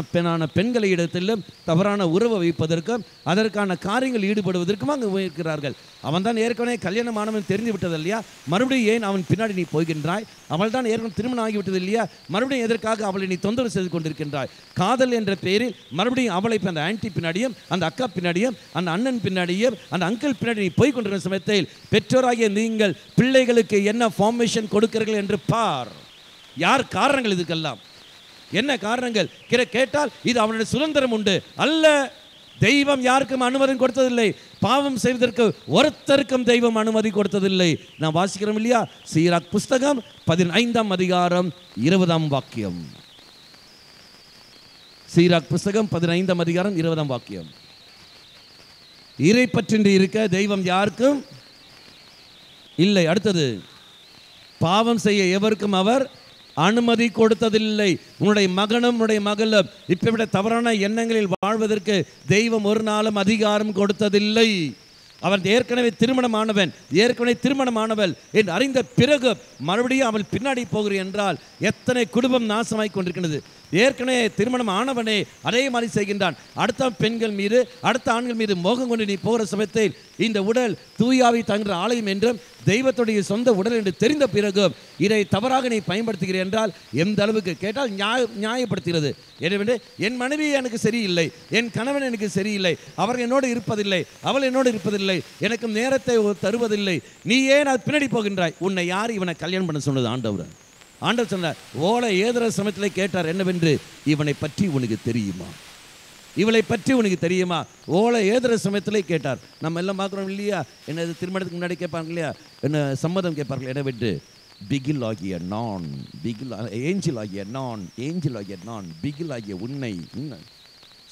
A: பெண்களை இடத்திலும் தவறான உறவை வைப்பதற்கும் அதற்கான காரியங்கள் ஈடுபடுவதற்கும் அங்கு இருக்கிறார்கள். அவன் தான் ஏற்கனவே கல்யாணமானவன் தெரிந்து விட்டது இல்லையா? மறுபடியும் ஏன் அவன் பின்னாடி நீ போகின்றாய்? அவள் தான் ஏற்கனவே திருமணம் ஆகிவிட்டது இல்லையா? மறுபடியும் எதற்காக அவளை நீ தொந்தரவு செய்து கொண்டிருக்கின்றாய்? காதல் என்ற பெயரில் மறுபடியும் அவளை அந்த ஆன்டி பின்னாடியும் அந்த அக்கா பின்னாடியும் அந்த அண்ணன் பின்னாடியும் அந்த அங்கிள் பின்னாடி நீ போய் கொண்டிருக்கிற சமயத்தில் பெற்றோராகிய நீங்கள் பிள்ளைகளுக்கு என்ன ஃபார்மேஷன் கொடுக்கிறீர்கள் என்று பார். யார் காரணங்கள்? இதுக்கெல்லாம் என்ன காரணங்கள் கேட்டால் இது அவனுடைய சுதந்திரம் உண்டு அல்ல. தெய்வம் யாருக்கும் அனுமதி கொடுத்ததில்லை. பாவம் செய்வதற்கு ஒருத்தருக்கும் தெய்வம் அனுமதி கொடுத்ததில்லை. நான் வாசிக்கிறோம் இல்லையா? சீராக் புஸ்தகம் 15ஆம் அதிகாரம் 20ஆம் வாக்கியம். சீராக் புஸ்தகம் 15ஆம் அதிகாரம் 20ஆம் வாக்கியம். இறை பற்றின்றி இருக்க தெய்வம் யாருக்கும் இல்லை. அடுத்தது பாவம் செய்ய எவருக்கும் அவர் அனுமதி கொடுத்ததில்லை. உன்னுடைய மகனும் உன்னுடைய மகளும் இப்படிப்பட்ட தவறான எண்ணங்களில் வாழ்வதற்கு தெய்வம் ஒரு நாளும் அதிகாரம் கொடுத்ததில்லை. அவன் ஏற்கனவே திருமணமானவன், ஏற்கனவே திருமணமானவள் என்று அறிந்த பிறகு மறுபடியும் அவள் பின்னாடி போகிறேன் என்றால் எத்தனை குடும்பம் நாசமாய் கொண்டிருக்கிறது. ஏற்கனவே திருமணம் ஆனவனே அதே மாதிரி செய்கின்றான். அடுத்த பெண்கள் மீது அடுத்த ஆண்கள் மீது மோகம் கொண்டு நீ போகிற சமயத்தில் இந்த உடல் தூயாவி தங்குற ஆலயம் என்றும் தெய்வத்துடைய சொந்த உடல் என்று தெரிந்த பிறகு இதை தவறாக நீ பயன்படுத்துகிறேன் என்றால் எந்த அளவுக்கு கேட்டால் நியாயப்படுத்துகிறது. எனவே என் மனைவி எனக்கு சரியில்லை, என் கணவன் எனக்கு சரியில்லை, அவர் என்னோடு இருப்பதில்லை, அவள் என்னோடு இருப்பதில்லை, எனக்கு நேரத்தை தருவதில்லை, நீ ஏன் அது பின்னாடி போகின்றாய்? உன்னை யார் இவனை கல்யாணம் பண்ண சொன்னது? ஆண்டவர் சொன்னார். ஓலை ஏதுற சமயத்தில் கேட்டார் என்னவென்று, இவனை பற்றி உனக்கு தெரியுமா, இவளை பற்றி உனக்கு தெரியுமா? ஓலை ஏதுற சமயத்தில் கேட்டார். நம்ம எல்லாம் பார்க்குறோம் இல்லையா? என்ன திருமணத்துக்கு முன்னாடி கேட்பாங்க இல்லையா? என்ன சம்மதம் கேட்பார்கள். என்னவென்று பிகில் ஆகிய நான், பிகில் ஏஞ்சல் ஆகிய நான், ஏஞ்சல் ஆகிய நான், பிகில் ஆகிய உன்னை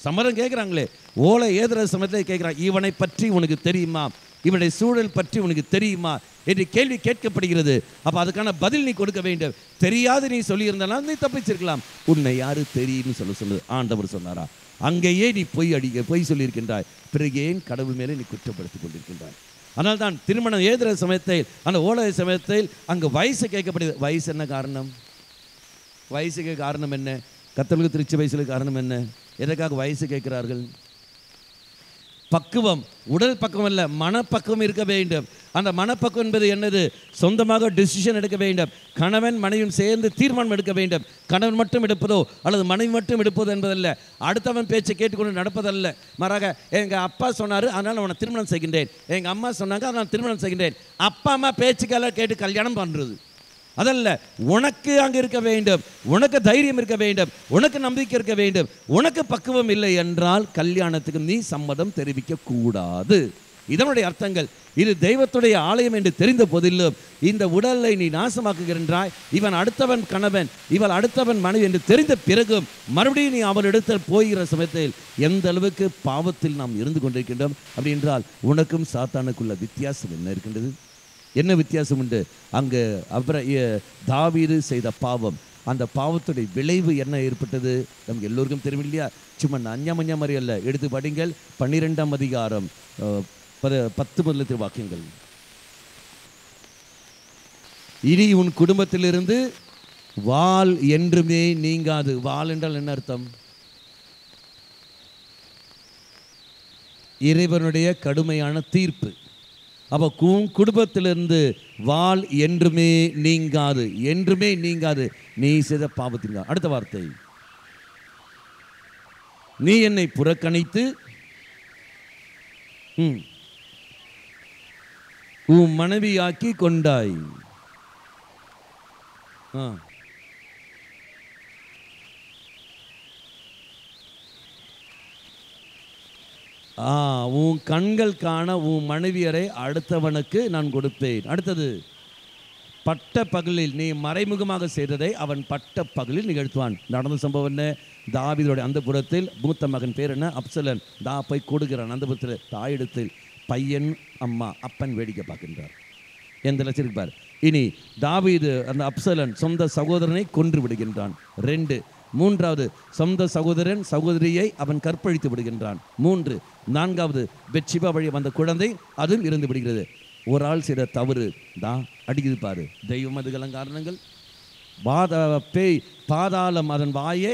A: சம்மதம் கேட்குறாங்களே. ஓலை ஏதுற சமயத்தில் கேட்குறாங்க, இவனை பற்றி உனக்கு தெரியுமா, இவனுடைய சூழல் பற்றி உனக்கு தெரியுமா என்று கேள்வி கேட்கப்படுகிறது. அப்போ அதுக்கான பதில் நீ கொடுக்க வேண்டும். தெரியாது நீ சொல்லியிருந்தனால் நீ தப்பிச்சிருக்கலாம். உன்னை யாரு தெரியும்னு சொன்னது ஆண்டவர் சொன்னாரா? அங்கேயே நீ பொய் சொல்லியிருக்கின்றாய். பிறகு ஏன் கடவுள் மேலே நீ குற்றப்படுத்திக் கொண்டிருக்கின்றாய்? அதனால் தான் திருமணம் ஏதுற சமயத்தில் அந்த ஓலை சமயத்தில் அங்கே வயசு கேட்கப்படுது. வயசு என்ன காரணம்? வயசுக்கு காரணம் என்ன? கத்தோலிக்க திருச்சி வயசுல காரணம் என்ன? எதற்காக வயசு கேட்கிறார்கள்? பக்குவம், உடல் பக்குவம் அல்ல, மனப்பக்குவம் இருக்க வேண்டும். அந்த மனப்பக்குவம் என்பது என்னது? சொந்தமாக டிசிஷன் எடுக்க வேண்டும். கணவன் மனைவியும் சேர்ந்து தீர்மானம் எடுக்க வேண்டும். கணவன் மட்டும் எடுப்பதோ அல்லது மனைவி மட்டும் எடுப்பதோ என்பதல்ல. அடுத்தவன் பேச்சை கேட்டுக்கொண்டு நடப்பதல்ல. மாறாக எங்கள் அப்பா சொன்னார் அதனால் அவனை திருமணம் செய்கின்றேன், எங்கள் அம்மா சொன்னாங்க அதனால் திருமணம் செய்கின்றேன். அப்பா அம்மா பேச்சுக்கெல்லாம் கேட்டு கல்யாணம் பண்ணுறது அதல்ல. உனக்கு அங்கே இருக்க வேண்டும், உனக்கு தைரியம் இருக்க வேண்டும், உனக்கு நம்பிக்கை இருக்க வேண்டும். உனக்கு பக்குவம் இல்லை என்றால் கல்யாணத்துக்கு நீ சம்மதம் தெரிவிக்க கூடாது. இதனுடைய அர்த்தங்கள். இது தெய்வத்துடைய ஆலயம் என்று தெரிந்த போதிலும் இந்த உடலை நீ நாசமாக்குகின்றாய். இவன் அடுத்தவன் கணவன், இவள் அடுத்தவன் மனைவி என்று தெரிந்த பிறகும் மறுபடியும் நீ அவளிடத்தில் போகிற சமயத்தில் எந்த அளவுக்கு பாவத்தில் நாம் இருந்து கொண்டிருக்கின்றோம் அப்படி என்றால் உனக்கும் சாத்தானுக்குள்ள வித்தியாசம் என்ன இருக்கின்றது? என்ன வித்தியாசம் உண்டு? அங்கே தாவீது செய்த பாவம், அந்த பாவத்துடைய விளைவு என்ன ஏற்பட்டது நமக்கு எல்லோருக்கும் தெரியும் இல்லையா? சும்மா அஞ்சா மஞ்சா மாதிரி அல்ல. எடுத்து படிங்கள் 12ஆம் அதிகாரம் 10 முதல் வாக்கியங்கள். இனி உன் குடும்பத்திலிருந்து வாள் என்றுமே நீங்காது. வாள் என்றால் என்ன அர்த்தம்? இறைவனுடைய கடுமையான தீர்ப்பு. அப்போ குடும்பத்திலிருந்து வாள் என்றுமே நீங்காது, என்றுமே நீங்காது நீ செய்த பாவத்தின். அடுத்த வார்த்தை, நீ என்னை புறக்கணித்து உன் மனைவியாக்கி கொண்டாய். உன் கண்கள் காண உன் மனைவியரை அடுத்தவனுக்கு நான் கொடுப்பேன். அடுத்தது, பட்ட பகலில் நீ மறைமுகமாக செய்ததை அவன் பட்ட பகலில் நிகழ்த்துவான். நடந்த சம்பவம் என்ன? தாவீதுடைய அந்த புறத்தில் மூத்த மகன் பேர் என்ன? அப்சலன். போய் கொடுக்கிறான் அந்த புறத்தில். தாயிடத்தில் பையன் அம்மா அப்பன் வேடிக்கை பார்க்கின்றார். எந்த லட்சம் இருப்பார். இனி தாவீது அந்த அப்சலன் சொந்த சகோதரனை கொன்று விடுகின்றான். 2. 3வது, சொந்த சகோதரன் சகோதரியை அவன் கற்பழித்து விடுகின்றான். 3. 4வது, பெத்ஷிபா வழி வந்த குழந்தை அதுவும் இருந்து விடுகிறது. ஒரு ஆள் செய்த தவறு அடிக்குது பாரு. தெய்வம் அதுக்கெல்லாம் காரணங்கள். பேய் பாதாளம் அதன் வாயே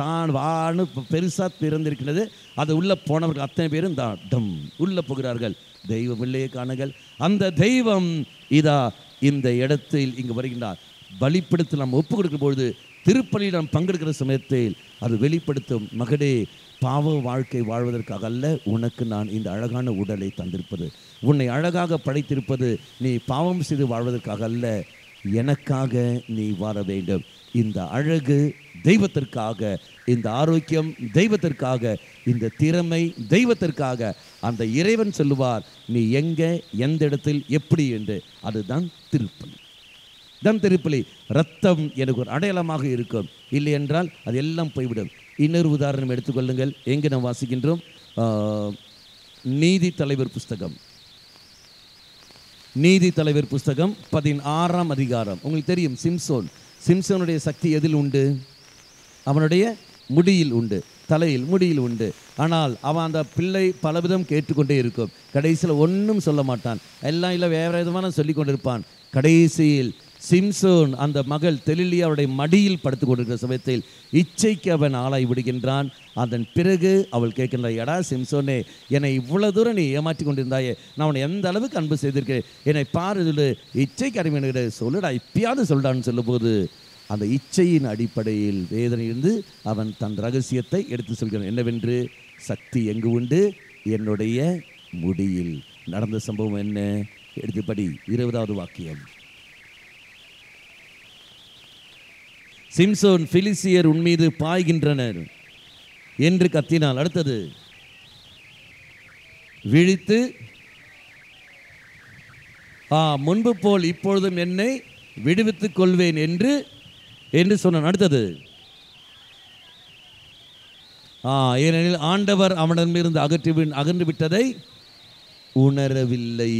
A: தான் வான்னு பெருசாக திறந்திருக்கிறது. அது உள்ள போனவர்கள் அத்தனை பேரும் டம் உள்ள போகிறார்கள். தெய்வம் இல்லையே காணுங்கள். அந்த தெய்வம் இந்த இடத்தில் இங்கு வருகின்றார். பலிப்படுத்த நாம் ஒப்பு கொடுக்கும் பொழுது, திருப்பலியில் நாம் பங்கெடுக்கிற சமயத்தில் அது வெளிப்படுத்தும், மகனே, பாவ வாழ்க்கை வாழ்வதற்காக அல்ல உனக்கு நான் இந்த அழகான உடலை தந்திருப்பது, உன்னை அழகாக படைத்திருப்பது நீ பாவம் செய்து வாழ்வதற்காக அல்ல, எனக்காக நீ வாழ வேண்டும். இந்த அழகு தெய்வத்திற்காக, இந்த ஆரோக்கியம் தெய்வத்திற்காக, இந்த திறமை தெய்வத்திற்காக. அந்த இறைவன் சொல்லுவார், நீ எங்கே, எந்த இடத்தில், எப்படி என்று. அதுதான் திருப்பலி. திருப்பலி ரத்தம் எனக்கு ஒரு அடையாளமாக இருக்கும். இல்லை என்றால் அது எல்லாம் போய்விடும். இன்னொரு உதாரணம் எடுத்துக்கொள்ளுங்கள். எங்கே நாம் வாசிக்கின்றோம்? நீதித்தலைவர் புஸ்தகம். நீதித்தலைவர் புஸ்தகம் 16ஆம் அதிகாரம். உங்களுக்கு தெரியும், சிம்சோனுடைய சக்தி எதில் உண்டு? அவனுடைய முடியில் உண்டு, தலையில் முடியில் உண்டு. ஆனால் அவன் அந்த பிள்ளை பலவிதம் கேட்டுக்கொண்டே இருக்கும். கடைசியில் ஒன்றும் சொல்ல மாட்டான். எல்லாம் இல்லை வேறு விதமான சொல்லி கொண்டிருப்பான். கடைசியில் சிம்சோன் அந்த மகள் தெலிலியா அவருடைய மடியில் படுத்து கொண்டிருக்கிற சமயத்தில் இச்சைக்கு அவன் ஆளாய் விடுகின்றான். அதன் பிறகு அவள் கேட்கின்றாய், எடா சிம்சோனே, என்னை இவ்வளவு தூரம் நீ ஏமாற்றி கொண்டிருந்தாயே, நான் உன்னை எந்த அளவுக்கு அன்பு செய்திருக்கிறேன், என்னை பாரு, சொல்லு, இச்சைக்கு அடிமையான சொல்லுடா, இப்பயாவது சொல்லிடான்னு சொல்லும்போது அந்த இச்சையின் அடிப்படையில் வேதனையிலிருந்து அவன் தன் ரகசியத்தை எடுத்து சொல்கிறான். என்னவென்று? சக்தி எங்கு உண்டு? என்னுடைய முடியில். நடந்த சம்பவம் என்ன? எடுத்துப்படி 20வது வாக்கியம். சிம்சோன், பிலிஸ்தியர் உன் மீது பாய்கின்றனர் என்று கத்தினாள். அடுத்தது, விழித்து முன்பு போல் இப்பொழுதும் என்னை விடுவித்துக் கொள்வேன் என்று சொன்னான். அடுத்தது, ஏனெனில் ஆண்டவர் அவனிடமிருந்து அகன்று விட்டதை உணரவில்லை.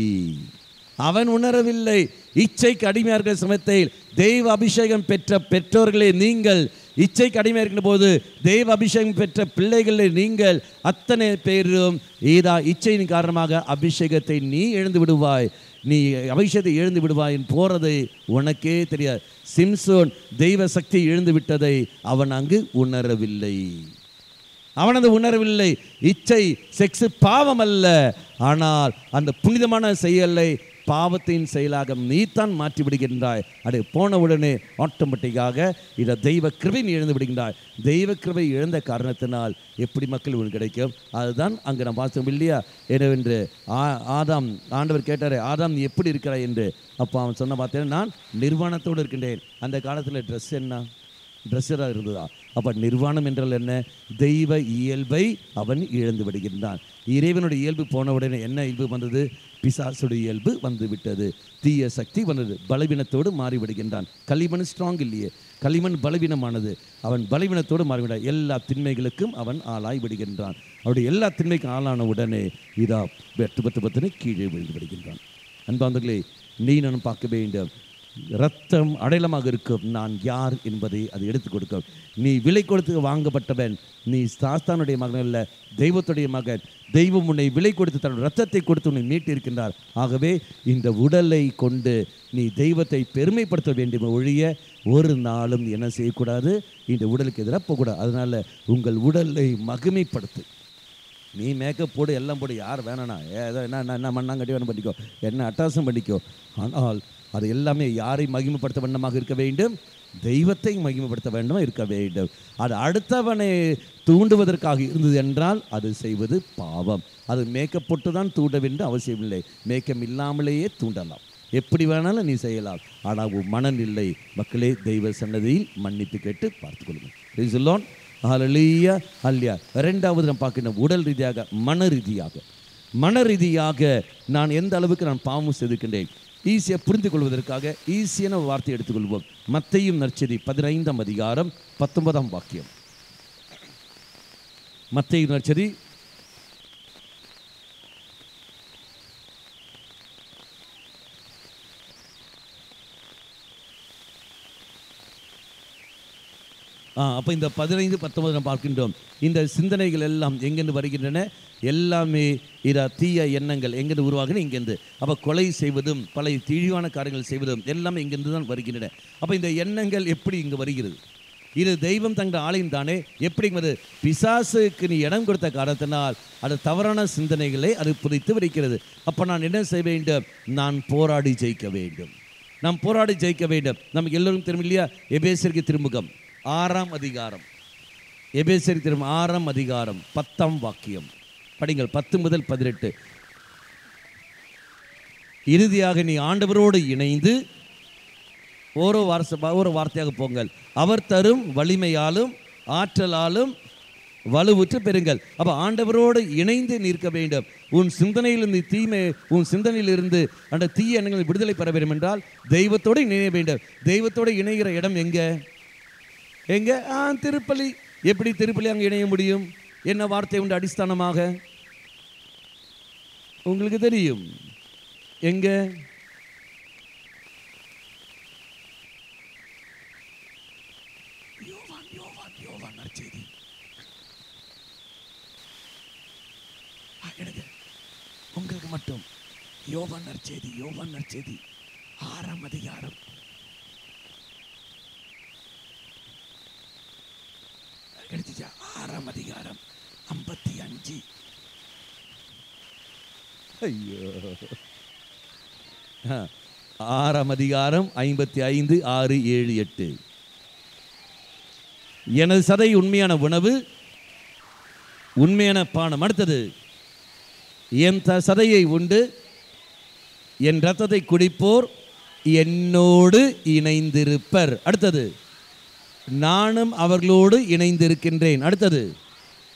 A: அவன் உணரவில்லை. இச்சைக்கு அடிமையாக இருக்கிற சமயத்தில் தெய்வ அபிஷேகம் பெற்ற பெற்றோர்களே நீங்கள், இச்சைக்கு அடிமையாக இருக்கிற போது தெய்வ அபிஷேகம் பெற்ற பிள்ளைகளே நீங்கள், அத்தனை பேரும் இச்சையின் காரணமாக அபிஷேகத்தை நீ இழந்து விடுவாய், நீ அபிஷேகத்தை இழந்து விடுவாய் போறதை உனக்கே தெரியாது. சிம்சோன் தெய்வ சக்தி இழந்து விட்டதை அவன் அங்கு உணரவில்லை. அவனது உணரவில்லை. இச்சை, செக்ஸ் பாவம் அல்ல, ஆனால் அந்த புனிதமான செயலை பாவத்தின் செயலாக நீத்தான் மாற்றி விடுகின்றாய். அது போன உடனே ஆட்டோமேட்டிக்காக இதை தெய்வ கிருபை நீ இழந்து விடுகின்றாய். தெய்வ கிருபை இழந்த காரணத்தினால் எப்படி மக்கள் உனக்கு கிடைக்கும்? அதுதான் அங்கே நம்ம பார்த்தோம் இல்லையா? என்னவென்று ஆண்டவர் கேட்டார், ஆதாம் நீ எப்படி இருக்கிறாய் என்று. அப்போ அவன் சொன்ன பார்த்தேன், நான் நிர்வாணத்தோடு இருக்கின்றேன். அந்த காலத்தில் ட்ரெஸ் என்ன? ட்ரெஸ்ஸராக இருந்ததா? அப்போ நிர்வாணம் என்றால் என்ன? தெய்வ இயல்பை அவன் இழந்து விடுகின்றான். இறைவனுடைய இயல்பு போன உடனே என்ன இயல்பு வந்தது? பிசாசுடைய இயல்பு வந்து விட்டது. தீய சக்தி வந்தது. பலவீனத்தோடு மாறிவிடுகின்றான். களிமண் ஸ்ட்ராங் இல்லையே, களிமண் பலவீனமானது. அவன் பலவீனத்தோடு மாறிவிட எல்லா திண்மைகளுக்கும் அவன் ஆளாய் விடுகின்றான். அவருடைய எல்லா திண்மைக்கும் ஆளான உடனே பத்து கீழே விழுந்து விடுகின்றான். அன்பாந்தர்களே, நீ நான் பார்க்க வேண்டும். ரத்தம் அடையாளமாக இருக்கும் நான் யார் என்பதை அது எடுத்துக் கொடுக்கும். நீ விலை கொடுத்து வாங்கப்பட்டவன். நீ சாஸ்தானுடைய மகன் அல்ல, தெய்வத்துடைய மகன். தெய்வம் உன்னை விலை கொடுத்து தன் ரத்தத்தை கொடுத்து உன்னை மீட்டு இருக்கின்றார். ஆகவே இந்த உடலை கொண்டு நீ தெய்வத்தை பெருமைப்படுத்த வேண்டும் ஒழிய ஒரு நாளும் என்ன செய்யக்கூடாது? இந்த உடலுக்கு எதிராக போகக்கூடாது. அதனால உங்கள் உடலை மகிமைப்படுத்து. நீ மேக்கப் போடு, எல்லாம் போடு, யார் வேணாண்ணா, ஏதோ என்ன மண்ணாங்கட்டி வேணும் பண்ணிக்கோ, என்ன அட்டாசம் பண்ணிக்கோ. ஆனால் அது எல்லாமே யாரை மகிமைப்படுத்த வண்ணமாக இருக்க வேண்டும்? தெய்வத்தை மகிமைப்படுத்த வேண்டுமா இருக்க வேண்டும். அது அடுத்தவனை தூண்டுவதற்காக இருந்தது என்றால் அது செய்வது பாவம். அது மேக்கப் போட்டு தான் தூண்ட வேண்டும் அவசியமில்லை. மேக்கப் இல்லாமலேயே தூண்டலாம், எப்படி வேணாலும் நீ செய்யலாம். ஆனால் உன் மனநிலை மக்களே தெய்வ சன்னதியில் மன்னிப்பு கேட்டு பார்த்து கொள்ளுங்கள். Praise the Lord. ஹல்லேலூயா. அல்லேலூயா. இரண்டாவது நாம் பார்க்கணும், உடல் ரீதியாக மன ரீதியாக நான் எந்த அளவுக்கு நான் பாவம் செய்திருக்கின்றேன். ஈஸியாக புரிந்து கொள்வதற்காக ஈஸியான வார்த்தை எடுத்துக்கொள்வோம். மத்தேயு நற்செய்தி 15ஆம் அதிகாரம் 19ஆம் வாக்கியம். மத்தேயு நற்செய்தி அப்போ இந்த 15-19 நாம் பார்க்கின்றோம். இந்த சிந்தனைகள் எல்லாம் எங்கேருந்து வருகின்றன? எல்லாமே தீய எண்ணங்கள் எங்கேருந்து உருவாகுன்னு இங்கேருந்து. அப்போ கொலை செய்வதும் பல தீழிவான காரியங்கள் செய்வதும் எல்லாமே இங்கேருந்து தான் வருகின்றன. அப்போ இந்த எண்ணங்கள் எப்படி இங்கே வருகிறது? இது தெய்வம் தங்கள் ஆலயம் தானே, எப்படிங்கிறது? பிசாசுக்கு நீ இடம் கொடுத்த காரணத்தினால் அது தவறான சிந்தனைகளை அது புதைத்து வைக்கிறது. அப்போ நான் என்ன செய்ய வேண்டும்? நான் போராடி ஜெயிக்க வேண்டும். நமக்கு எல்லோரும் தெரியும் இல்லையா? எபேசியருக்கு திருமுகம் 6ஆம் அதிகாரம், எபேசியருக்கு திருமுகம் 6ஆம் அதிகாரம் 10ஆம் வாக்கியம் படிங்கள், 10 முதல் 18. இறுதியாக நீ ஆண்டவரோடு இணைந்து ஒரு வார்த்தையாக போங்கள். அவர் தரும் வலிமையாலும் ஆற்றலாலும் வலுவுற்று பெறுங்கள். அப்போ ஆண்டவரோடு இணைந்து நிற்க வேண்டும். உன் சிந்தனையிலிருந்து அந்த தீய எண்ணங்களை விடுதலை பெற வேண்டும் என்றால் தெய்வத்தோடு இணைய வேண்டும். தெய்வத்தோடு இணைகிற இடம் எங்கே? திருப்பலி. எப்படி திருப்பலி அங்கே இணைய முடியும்? என்ன வார்த்தை உண்டு அடிஸ்தானமாக? உங்களுக்கு தெரியும். எங்க? யோவான் நற்செய்தி. உங்களுக்கு மட்டும் யோவான் நற்செய்தி 6ஆம் அதிகாரம் 6ஆம் அதிகாரம் 55. ஐயோ, 6ஆம் அதிகாரம் 55, 6, 7, 8. எனது சதை உண்மையான உணவு, உண்மையான பானம். அடுத்தது, என் சதையை உண்டு என் இரத்தத்தை குடிப்போர் என்னோடு இணைந்திருப்பர். அடுத்தது, நானும் அவர்களோடு இணைந்திருக்கின்றேன். அடுத்தது,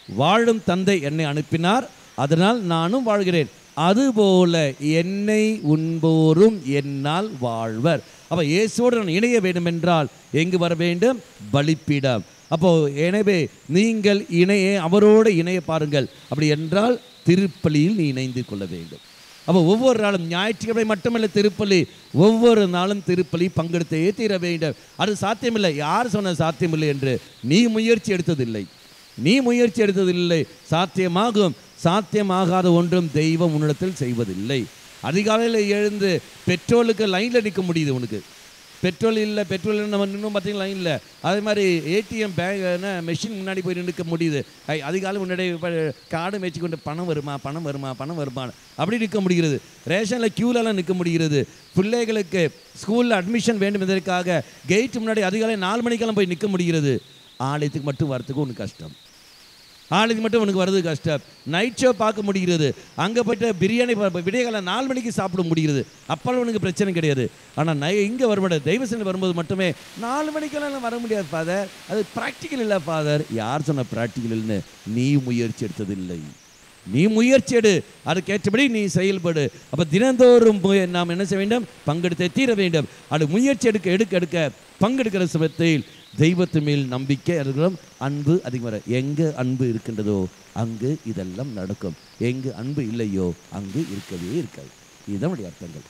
A: வாழும் தந்தை என்னை அனுப்பினார், அதனால் நானும் வாழ்கிறேன், அதுபோல என்னை உண்போரும் என்னால் வாழ்வர். அப்போ இயேசுவோடு நான் இணைய வேண்டும் என்றால் எங்கு வர வேண்டும்? பலிப்பீடம். அப்போ எனவே நீங்கள் அவரோடு இணைய பாருங்கள். அப்படி என்றால் திருப்பலியில் நீ இணைந்து கொள்ள வேண்டும். அப்போ ஒவ்வொரு நாளும் ஞாயிற்றுக்கிழமை மட்டுமல்ல திருப்பலி, ஒவ்வொரு நாளும் திருப்பலி பங்கெடுத்தே தீர வேண்டும். அது சாத்தியமில்லை. யார் சொன்ன சாத்தியமில்லை என்று? நீ முயற்சி எடுத்ததில்லை. சாத்தியமாகும். சாத்தியமாகாத ஒன்றும் தெய்வம் உன்னிடத்தில் செய்வதில்லை. அதிகாலையில் எழுந்து பெட்ரோலுக்கு லைனில் நிற்க முடியுது. உனக்கு பெட்ரோல் இல்லை நம்ம இன்னும் பார்த்தீங்கன்னா லைன் இல்லை. அதே மாதிரி ஏடிஎம் பேங்க் மெஷின் முன்னாடி போய் நிற்க முடியுது. அதிகாலை முன்னாடி கார்டு வச்சு கொண்டு பணம் வருமா அப்படி நிற்க முடிகிறது. ரேஷனில் க்யூலெல்லாம் நிற்க முடிகிறது. பிள்ளைகளுக்கு ஸ்கூலில் அட்மிஷன் வேண்டும் என்பதற்காக கேட்டு முன்னாடி அதிகாலை 4 மணிக்கெல்லாம் போய் நிற்க முடிகிறது. ஆலயத்துக்கு மட்டும் வரத்துக்கு உனக்கு கஷ்டம். உனக்கு வர்றது கஷ்டம். நைட் ஷோ பார்க்க முடிகிறது. அங்கே போய்ட்டு பிரியாணி விடியகால 4 மணிக்கு சாப்பிட முடிகிறது. அப்போல்லாம் உனக்கு பிரச்சனை கிடையாது. ஆனால் இங்கே வரும்போது தெய்வசேனை வரும்போது மட்டுமே 4 மணிக்கெல்லாம் வர முடியாது ஃபாதர். அது ப்ராக்டிக்கல் இல்லை ஃபாதர். யார் சொன்ன ப்ராக்டிக்கல் இல்லைன்னு? நீ முயற்சி எடுத்ததில்லை. நீ முயற்சி எடு, அதுக்கேற்றபடி நீ செயல்படு. அப்போ தினந்தோறும் நாம் என்ன செய்ய வேண்டும்? பங்கெடுத்து தீர வேண்டும். அது முயற்சி எடுக்க பங்கெடுக்கிற சமயத்தில் தெய்வத்து மேல் நம்பிக்கை இருக்கிறோம். அன்பு அதிகமாக. எங்கே அன்பு இருக்கின்றதோ அங்கு இதெல்லாம் நடக்கும். எங்கு அன்பு இல்லையோ அங்கு இருக்கவே இருக்காது. இதுதான் நம்முடைய அர்த்தங்கள்.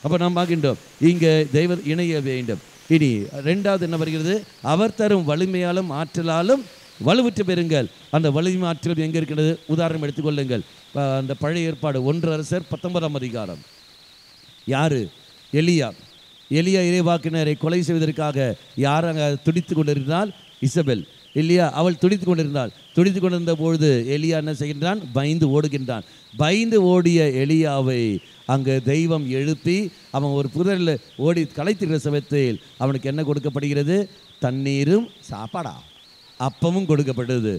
A: அப்போ நாம் பார்க்கின்றோம் இங்கே தெய்வ இணைய வேண்டும். இனி 2வது என்ன வருகிறது? அவர் தரும் வலிமையாலும் ஆற்றலாலும் வலுவுற்று பெறுங்கள். அந்த வலிமை ஆற்றல் எங்கே இருக்கிறது? உதாரணம் எடுத்துக்கொள்ளுங்கள். அந்த பழைய ஏற்பாடு 1 அரசர் 19ஆம் அதிகாரம். யாரு? எலியா இறைவாக்கினரை கொலை செய்வதற்காக யார் அங்கே துடித்து கொண்டிருந்தால்? இசபெல். இல்லையா? அவள் துடித்து கொண்டிருந்தாள். துடித்து கொண்டிருந்த பொழுது எலியா என்ன செய்கின்றான்? பயந்து ஓடுகின்றான். பயந்து ஓடிய எலியாவை அங்கே தெய்வம் எழுப்பி அவன் ஒரு புதரில் ஓடி களைத்திருக்கிற சமயத்தில் அவனுக்கு என்ன கொடுக்கப்படுகிறது? தண்ணீரும் சாப்பாடா அப்பமும் கொடுக்கப்பட்டது.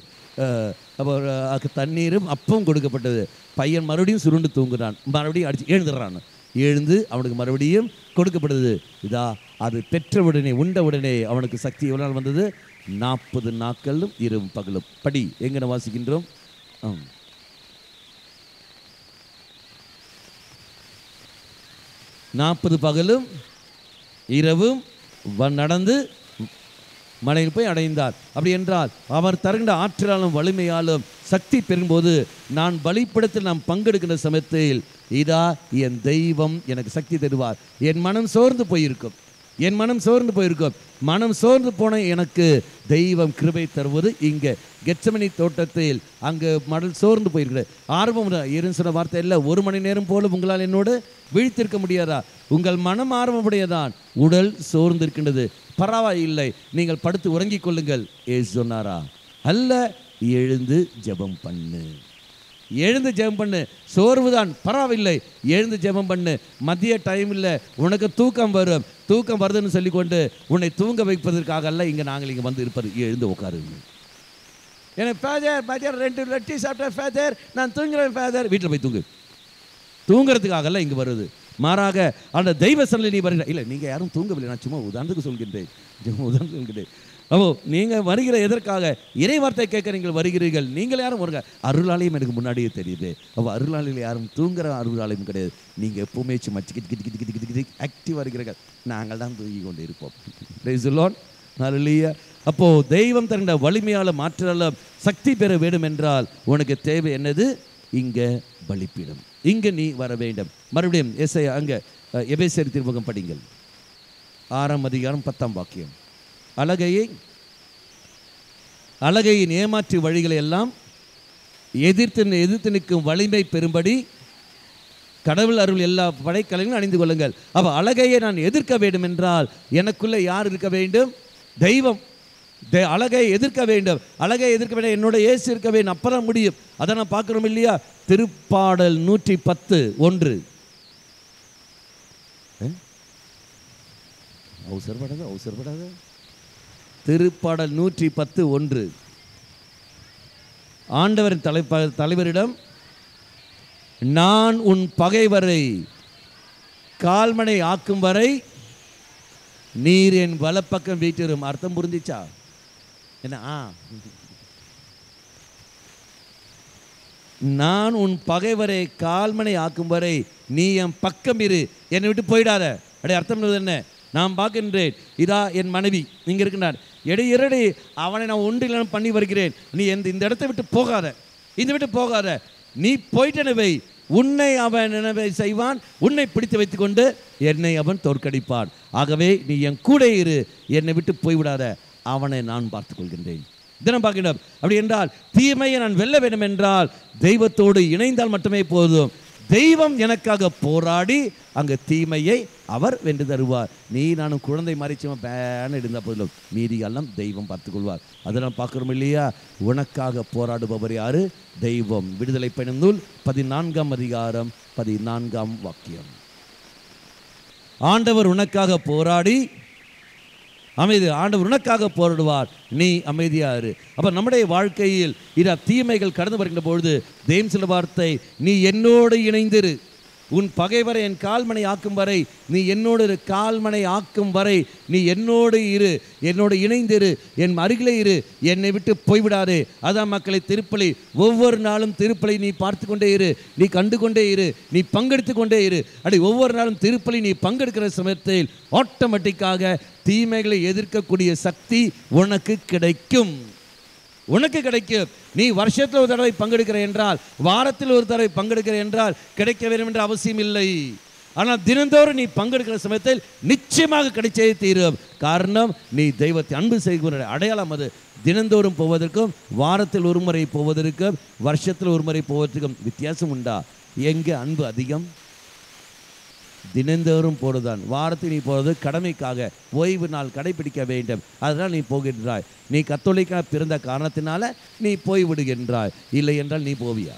A: அப்போ தண்ணீரும் அப்பவும் கொடுக்கப்பட்டது. பையன் மறுபடியும் சுருண்டு தூங்குறான். மறுபடியும் அடித்து எழுந்துடுறான். எழுந்து அவனுக்கு மறுபடியும் கொடுக்கப்படுது. இதா அது பெற்ற உடனே உண்ட உடனே அவனுக்கு சக்தி எவ்வளோ நாள் வந்தது? 40 நாட்களும் இரவும் பகலும். படி எங்கே வாசிக்கின்றோம்? 40 பகலும் இரவும் நடந்து மலையில் போய் அடைந்தார். அப்படி என்றால் அவர் தருகின்ற ஆற்றலாலும் வலிமையாலும் சக்தி பெறும்போது நான் பலிப்படத்தில் நாம் பங்கெடுக்கின்ற சமயத்தில் இதா என் தெய்வம் எனக்கு சக்தி தருவார். என் மனம் சோர்ந்து போயிருக்கும். மனம் சோர்ந்து போன எனக்கு தெய்வம் கிருபை தருவது இங்கே கெத்செமனே தோட்டத்தில் அங்கே மடல் சோர்ந்து போயிருக்கிறது. ஆர்வம் சொன்ன வார்த்தை இல்லை, 1 மணி நேரம் போல உங்களால் என்னோடு வீழ்த்திருக்க முடியாதா? உங்கள் மனம் ஆர்வமுடையதான், உடல் சோர்ந்து இருக்கின்றது. பரவாயில்லை, நீங்கள் படுத்து உறங்கிக் கொள்ளுங்கள். ஏசு சொன்னாரா? அல்ல, எழுந்து ஜெபம் பண்ணு. சோர்வுதான், பரவாயில்லை, எழுந்து ஜெபம் பண்ணு. மதிய டைமில் உனக்கு தூக்கம் வருதுன்னு சொல்லிக்கொண்டு உன்னை தூங்க வைப்பதற்காக அல்ல இங்கே நாங்கள் இங்கே வந்து இருப்பது. எழுந்து உட்காருங்க. எனக்கு ஃபாதர் 2 லட்டி சாப்பிட்டேன் ஃபாதர், நான் தூங்குறேன் ஃபாதர். வீட்டில் போய் தூங்குறதுக்காக அல்ல இங்கே வருது. மாறாக அந்த தெய்வ சன்னதியில் நீ வருகிற இல்லை, நீங்கள் யாரும் தூங்கவில்லை, நான் சும்மா உதாரணத்துக்கு சொல்கின்றேன். அப்போ நீங்கள் வருகிற எதற்காக? இறை வார்த்தை கேட்க நீங்கள் வருகிறீர்கள். நீங்கள் யாரும் வருங்க. அருளாலயம் எனக்கு முன்னாடியே தெரியுது. அப்போ அருளாலையில் யாரும் தூங்குற அருளாலயம் கிடையாது. நீங்கள் எப்பவுமே சும்மா ஆக்டிவாக இருக்கிறீர்கள். நாங்கள் தான் தூங்கி கொண்டு இருப்போம். Praise the Lord. ஹல்லேலூயா. அப்போது தெய்வம் தருகின்ற வலிமையால மாற்றால சக்தி பெற வேண்டும் என்றால் உனக்கு தேவை என்னது? இங்கே பலிப்பீடம். இங்கே நீ வர வேண்டும். மறுபடியும் ஏசாயா அங்கே எபேசியர் திருமுகம் படிங்கள், 6ஆம் அதிகாரம் 10ஆம் வாக்கியம். அழகையின் ஏமாற்று வழிகளை எல்லாம் எதிர்த்து நிற்கும் வலிமை பெறும்படி கடவுள் அருள் எல்லா படைக்கலையும் அணிந்து கொள்ளுங்கள். அப்போ அழகையை நான் எதிர்க்க வேண்டும் என்றால் எனக்குள்ளே யார் இருக்க வேண்டும்? தெய்வம். அழகை எதிர்க்க வேண்டும். என்னோட இயேசு இருக்க வேண்டும். அப்பதான் முடியும். அதை நான் பார்க்குறோம் இல்லையா? திருப்பாடல் 110:1. அவசரப்படாத. திருப்பாடல் 110:1. ஆண்டவரின் தலைவரிடம், நான் உன் பகைவரை கால்மனை ஆக்கும் வரை நீர் என் வலப்பக்கம் வீட்டிரும். அர்த்தம் புரிஞ்சிச்சா? என்ன? நான் உன் பகைவரை கால்மனை ஆக்கும் வரை நீ என் பக்கம் இரு, என்னை விட்டு போயிடாத. அப்படியே அர்த்தம் என்ன? நான் பார்க்கின்றேன், இதா என் மனைவி இங்கே இருக்கின்றான், இடையிறடி அவனை நான் ஒன்றில் பண்ணி வருகிறேன். நீ இந்த இடத்தை விட்டு போகாத. நீ போயிட்டனவை உன்னை அவன் நினைவை செய்வான், உன்னை பிடித்து வைத்துக்கொண்டு என்னை அவன் தோற்கடிப்பான். ஆகவே நீ என் கூட இரு, என்னை விட்டு போய்விடாத, அவனை நான் பார்த்துக் கொள்கின்றேன். தினம் பார்க்கின்றோம். அப்படி என்றால் தீமையை நான் வெல்ல வேண்டும் என்றால் தெய்வத்தோடு இணைந்தால் மட்டுமே போதும். தெய்வம் எனக்காக போராடி அங்கே தீமையை அவர் வென்று தருவார். நீ நானும் குழந்தை மறைச்சவன் பேன இருந்தால் போதிலும் மீதியெல்லாம் தெய்வம் பார்த்துக்கொள்வார். அதெல்லாம் பார்க்குறோம் இல்லையா? உனக்காக போராடுபவர் யாரு? தெய்வம். விடுதலை பயணம் நூல் 14ஆம் அதிகாரம் 14ஆம் வாக்கியம். ஆண்டவர் உனக்காக போராடி ஆண்டவர் உனக்காக போராடுவார், நீ அமைதியாரு. அப்போ நம்முடைய வாழ்க்கையில் தீமைகள் கடந்து வருகின்ற பொழுது தெய்வம் சில வார்த்தை, நீ என்னோடு இணைந்திரு, உன் பகைவரை என் கால்மனை ஆக்கும் வரை நீ என்னோடு இரு, கால்மனை ஆக்கும் வரை நீ என்னோடு இரு, என்னோடு இணைந்திரு, என் அருகிலே இரு, என்னை விட்டு போய்விடாதே. அதான் மக்களை திருப்பலி, ஒவ்வொரு நாளும் திருப்பலி நீ பார்த்து கொண்டே இரு, நீ கண்டு கொண்டே இரு, நீ பங்கெடுத்து கொண்டே இரு. அப்படி ஒவ்வொரு நாளும் திருப்பலி நீ பங்கெடுக்கிற சமயத்தில் ஆட்டோமேட்டிக்காக தீமைகளை எதிர்க்கக்கூடிய சக்தி உனக்கு கிடைக்கும். நீ வருஷத்தில் ஒரு தடவை பங்கெடுக்கிற என்றால், வாரத்தில் ஒரு தடவை பங்கெடுக்கிற என்றால் கிடைக்க வேண்டும் என்ற அவசியம் இல்லை. ஆனால் தினந்தோறும் நீ பங்கெடுக்கிற சமயத்தில் நிச்சயமாக கிடைச்சே தீரும். காரணம், நீ தெய்வத்தை அன்பு செய்கிற அடையாளம் அது. தினந்தோறும் போவதற்கும் வாரத்தில் ஒரு முறை போவதற்கும் வருஷத்தில் ஒரு முறை போவதற்கும் வித்தியாசம் உண்டா? எங்கே அன்பு அதிகம்? தினந்தோறும் போறதுதான். வாரத்தில் நீ போகிறது கடமைக்காக, ஓய்வு நாள் கடைபிடிக்க வேண்டும், அதனால் நீ போகின்றாய். நீ கத்தோலிக்கா பிறந்த காரணத்தினால நீ போய் விடுகின்றாய். இல்லை என்றால் நீ போவியா?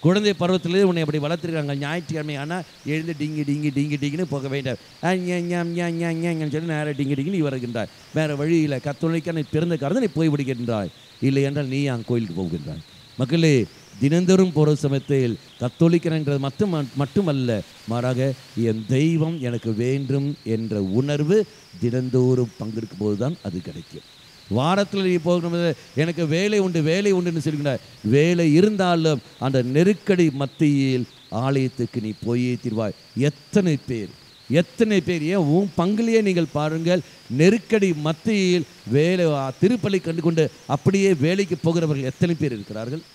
A: குழந்தை பருவத்திலே உன்னை அப்படி வளர்த்துருக்காங்க. ஞாயிற்றுக்கிழமை ஆனால் எழுந்து டிங்கி டிங்கி டிங்கி டிங்கின்னு போக வேண்டாம், சொல்லி நேரம் டிங்கி டிங்கி நீ வருகின்றாய். வேறு வழியில் கத்தோலிக்கா நீ பிறந்த காரணம் நீ போய் விடுகின்றாய். இல்லை என்றால் நீ அங்கே கோயிலுக்கு போகின்றாய். மக்களே, தினந்தோறும் போகிற சமயத்தில் கத்தோலிக்கன்றது மட்டுமல்ல, மாறாக என் தெய்வம் எனக்கு வேண்டும் என்ற உணர்வு தினந்தோறும் பங்கெடுக்கும் போது தான் அது கிடைக்கும். வாரத்தில் நீ போகணும், எனக்கு வேலை உண்டு வேலை உண்டுன்னு சொல்லுகிறார். வேலை இருந்தாலும் அந்த நெருக்கடி மத்தியில் ஆலயத்துக்கு நீ போயே தீர்வாய். எத்தனை பேர் ஏன் உன் பங்குலேயே நீங்கள் பாருங்கள், நெருக்கடி மத்தியில் வேலை திருப்பலி கண்டு கொண்டு அப்படியே வேலைக்கு போகிறவர்கள் எத்தனை பேர் இருக்கிறார்கள்?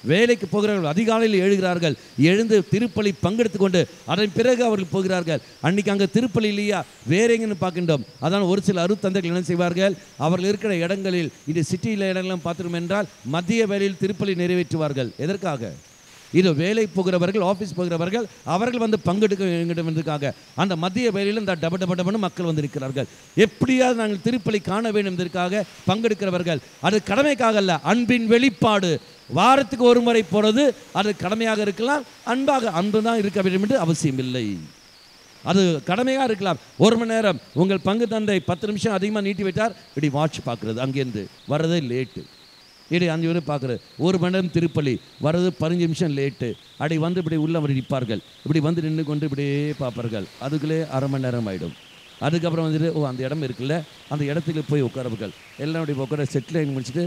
A: வேலைக்கு போகிறவர்கள் அதிகாலையில் எழுகிறார்கள், எழுந்து திருப்பலி பங்கெடுத்து கொண்டு அதன் பிறகு அவர்கள் போகிறார்கள். அன்றைக்கி அங்கே திருப்பலி இல்லையா, வேற எங்கன்னு பார்க்கின்றோம். அதான் ஒரு சில அருத்தந்தைகள் என்ன செய்வார்கள், அவர்கள் இருக்கிற இடங்களில் இந்த சிட்டியில் இடங்களும் பார்த்துடும் என்றால் மதிய வேளையில் திருப்பலி நிறைவேற்றுவார்கள். எதற்காக? இது வேலை போகிறவர்கள், ஆஃபீஸ் போகிறவர்கள் அவர்கள் வந்து பங்கெடுக்க வேண்டும் என்பதற்காக அந்த மதிய வேலையில் இந்த டபடபடபன்னு மக்கள் வந்திருக்கிறார்கள். எப்படியாவது நாங்கள் திருப்பலி காண வேண்டும் என்பதற்காக பங்கெடுக்கிறவர்கள். அது கடமைக்காக அல்ல, அன்பின் வெளிப்பாடு. வாரத்துக்கு ஒரு முறை போகிறது அது கடமையாக இருக்கலாம், அன்பு தான் இருக்க வேண்டும் என்று அவசியம் இல்லை. அது கடமையாக இருக்கலாம். ஒரு மணி நேரம் உங்கள் பங்கு தந்தை 10 நிமிஷம் அதிகமாக நீட்டி வைத்தார், இப்படி வாட்ச் பார்க்குறது, அங்கேருந்து வர்றதே லேட்டு, இப்படி 5 பேர் பார்க்குறது. 1 மணி நேரம் திருப்பலி வர்றது 15 நிமிஷம் லேட்டு. அப்படி வந்து இப்படி உள்ள அவர் நிற்பார்கள், இப்படி வந்து நின்று கொண்டு இப்படியே பார்ப்பார்கள். அதுக்குள்ளே அரை மணி நேரம் ஆகிடும். அதுக்கப்புறம் வந்துட்டு அந்த இடம் இருக்குல்ல, அந்த இடத்துக்கு போய் உட்காரவர்கள் எல்லாம் இப்படி உட்கார செட்டில் முடிச்சுட்டு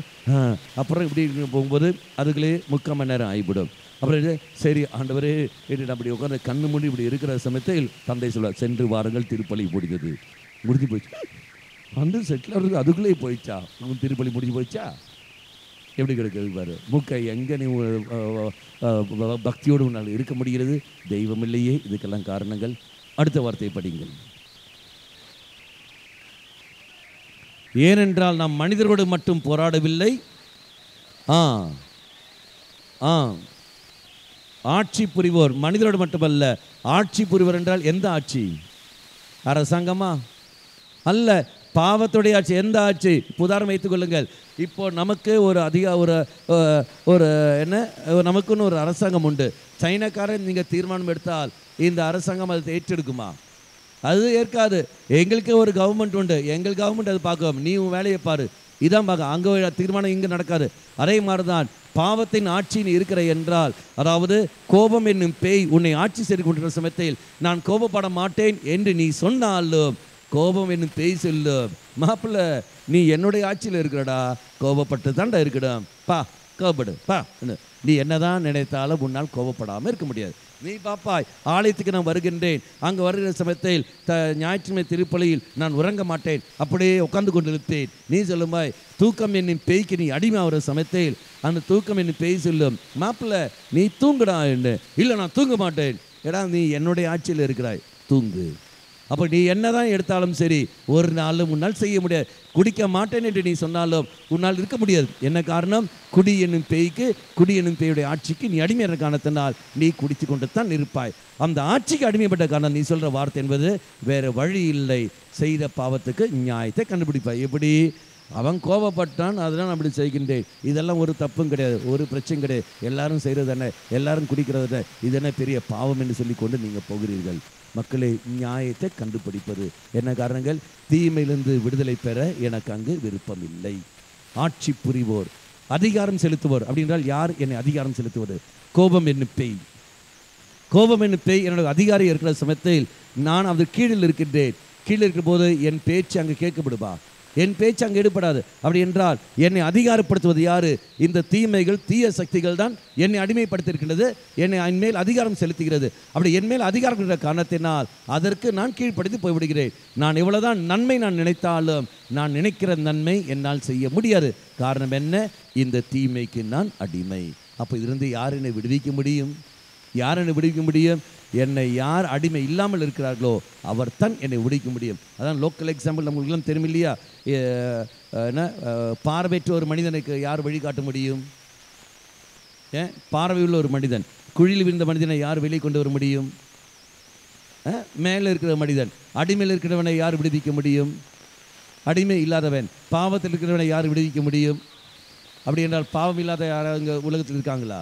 A: அப்புறம் இப்படி போகும்போது அதுக்குள்ளே 3/4 மணி நேரம் ஆகிவிடும். அப்புறம் சரி ஆண்டவரே நான் அப்படி உட்காந்து கண்ணு மூடி இப்படி இருக்கிற சமயத்தில் தந்தை சொல்வார், சென்று வாருங்கள் திருப்பலி முடிந்தது. முடிஞ்சு போயிடுச்சு. வந்து செட்டில் இருக்குது அதுக்குள்ளே போயிடுச்சா, திருப்பலி முடிஞ்சு போயிடுச்சா? எப்படி கிடைக்கிறது பாரு. மூக்கை எங்கே நீ பக்தியோடு உன்னால் இருக்க முடிகிறது? தெய்வம் இல்லையே. இதுக்கெல்லாம் காரணங்கள். அடுத்த வார்த்தையை படிங்கள். ஏனென்றால் நாம் மனிதரோடு மட்டும் போராடவில்லை, ஆட்சி புரிவோர் மனிதரோடு மட்டுமல்ல. ஆட்சி புரிவோர் என்றால் எந்த ஆட்சி? அரசாங்கமா? அல்ல, பாவத்துடைய ஆட்சி. எந்த ஆட்சி? உதாரணம் வைத்துக் கொள்ளுங்கள். இப்போ நமக்கு ஒரு நமக்குன்னு ஒரு அரசாங்கம் உண்டு. சைனாக்காரன் நீங்கள் தீர்மானம் எடுத்தால் இந்த அரசாங்கம் அதை ஏற்றெடுக்குமா? அது ஏற்காது. எங்களுக்கு ஒரு கவர்மெண்ட் உண்டு, எங்கள் கவர்மெண்ட் அது பார்க்கும், நீ உன் வேலையை பாரு, இதான் பார்க்க. அங்கே தீர்மானம் இங்கே நடக்காது. அதே மாதிரி தான் பாவத்தின் ஆட்சின்னு இருக்கிற என்றால், அதாவது கோபம் என்னும் பேய் உன்னை ஆட்சி செய்து கொண்டிருக்கிற சமயத்தில் நான் கோபப்பட மாட்டேன் என்று நீ சொன்னாலும் கோபம் என்னும் பேய் சொல்லும், மாப்பிள்ள நீ என்னுடைய ஆட்சியில் இருக்கிறடா, கோபப்பட்டு தாண்டா இருக்கடும், பா கோபப்படு பா. நீ என்னதான் நினைத்தாலும் உன்னால் கோபப்படாமல் இருக்க முடியாது. நீ பாப்பாய், ஆலயத்துக்கு நான் வருகின்றேன், அங்கே வருகிற சமயத்தில் ஞாயிற்றுமை திருப்பலியில் நான் உறங்க மாட்டேன், அப்படியே உட்கார்ந்து கொண்டு இருப்பேன். நீ சொல்லுமாய் தூக்கம் என்னும் பேய்க்கு நீ அடிமை ஆகிற சமயத்தில் அந்த தூக்கம் என்னும் பேய் சொல்லும், மாப்பிள்ள நீ தூங்குடா என்று. இல்லை நான் தூங்க மாட்டேன். ஏடா நீ என்னுடைய ஆட்சியில் இருக்கிறாய், தூங்கு. அப்போ நீ என்னதான் எடுத்தாலும் சரி ஒரு நாளும் உன்னால் செய்ய முடியாது. குடிக்க மாட்டேன் என்று நீ சொன்னாலும் உன்னால் இருக்க முடியாது. என்ன காரணம்? குடி என்னும் பேய்க்கு, குடி என்னும் பேயுடைய ஆட்சிக்கு நீ அடிமையான காரணத்தினால் நீ குடித்து கொண்டு தான் இருப்பாய். அந்த ஆட்சிக்கு அடிமைப்பட்ட காரணம் நீ சொல்கிற வார்த்தை என்பது வேறு வழி இல்லை. செய்த பாவத்துக்கு நியாயத்தை கண்டுபிடிப்பாய். எப்படி? அவன் கோபப்பட்டான், அதெல்லாம் அப்படி செய்கின்றேன், இதெல்லாம் ஒரு தப்பும் கிடையாது, ஒரு பிரச்சனையும் கிடையாது, எல்லாரும் செய்கிறது தானே, எல்லாரும் குடிக்கிறது தானே, இது என்ன பெரிய பாவம் என்று சொல்லி கொண்டு நீங்கள் போகிறீர்கள். மக்களே, நியாயத்தை கண்டுபிடிப்பது என்ன காரணங்கள்? தீமையிலிருந்து விடுதலை பெற எனக்கு அங்கு விருப்பம் இல்லை. ஆட்சி புரிவோர், அதிகாரம் செலுத்துவோர். அப்படின்றால் யார் என்னை அதிகாரம் செலுத்துவது? கோபம் என்னும் பேய். கோபம் என்னும் பேய் என்னோட அதிகாரி இருக்கிற சமயத்தில் நான் அது கீழில் இருக்கின்றேன். கீழே இருக்கிற போது என் பேச்சு அங்கே கேட்கப்படுவா? என் பேச்சு அங்கே எடுபடாது. அப்படி என்றால் என்னை அதிகாரப்படுத்துவது யாரு? இந்த தீமைகள், தீய சக்திகள் தான் என்னை அடிமைப்படுத்தியிருக்கின்றது, என்னை என் மேல் அதிகாரம் செலுத்துகிறது. அப்படி என் மேல் அதிகாரம் என்ற காரணத்தினால் அதற்கு நான் கீழ்ப்படுத்தி போய்விடுகிறேன். நான் எவ்வளவுதான் நன்மை நான் நினைத்தாலும் நான் நினைக்கிற நன்மை என்னால் செய்ய முடியாது. காரணம் என்ன? இந்த தீமைக்கு நான் அடிமை. அப்போ இதிலிருந்து யார் என்னை விடுவிக்க முடியும்? யார் என்னை விடுவிக்க முடியும்? என்னை யார் அடிமை இல்லாமல் இருக்கிறார்களோ அவர் தான் என்னை விடுவிக்க முடியும். அதான் லோக்கல் எக்ஸாம்பிள் நம்மளுக்கெல்லாம் தெரியும் இல்லையா? என்ன பார்வையற்ற ஒரு மனிதனுக்கு யார் வழிகாட்ட முடியும்? பார்வையுள்ள ஒரு மனிதன், குழியில் விழுந்த மனிதனை யார் வெளியே கொண்டு வர முடியும்? மேலே இருக்கிற மனிதன். அடிமையில் இருக்கிறவனை யார் விடுவிக்க முடியும்? அடிமை இல்லாதவன். பாவத்தில் இருக்கிறவனை யார் விடுவிக்க முடியும்? அப்படி என்றால் பாவம் இல்லாத யாராவது இங்கே உலகத்தில் இருக்காங்களா?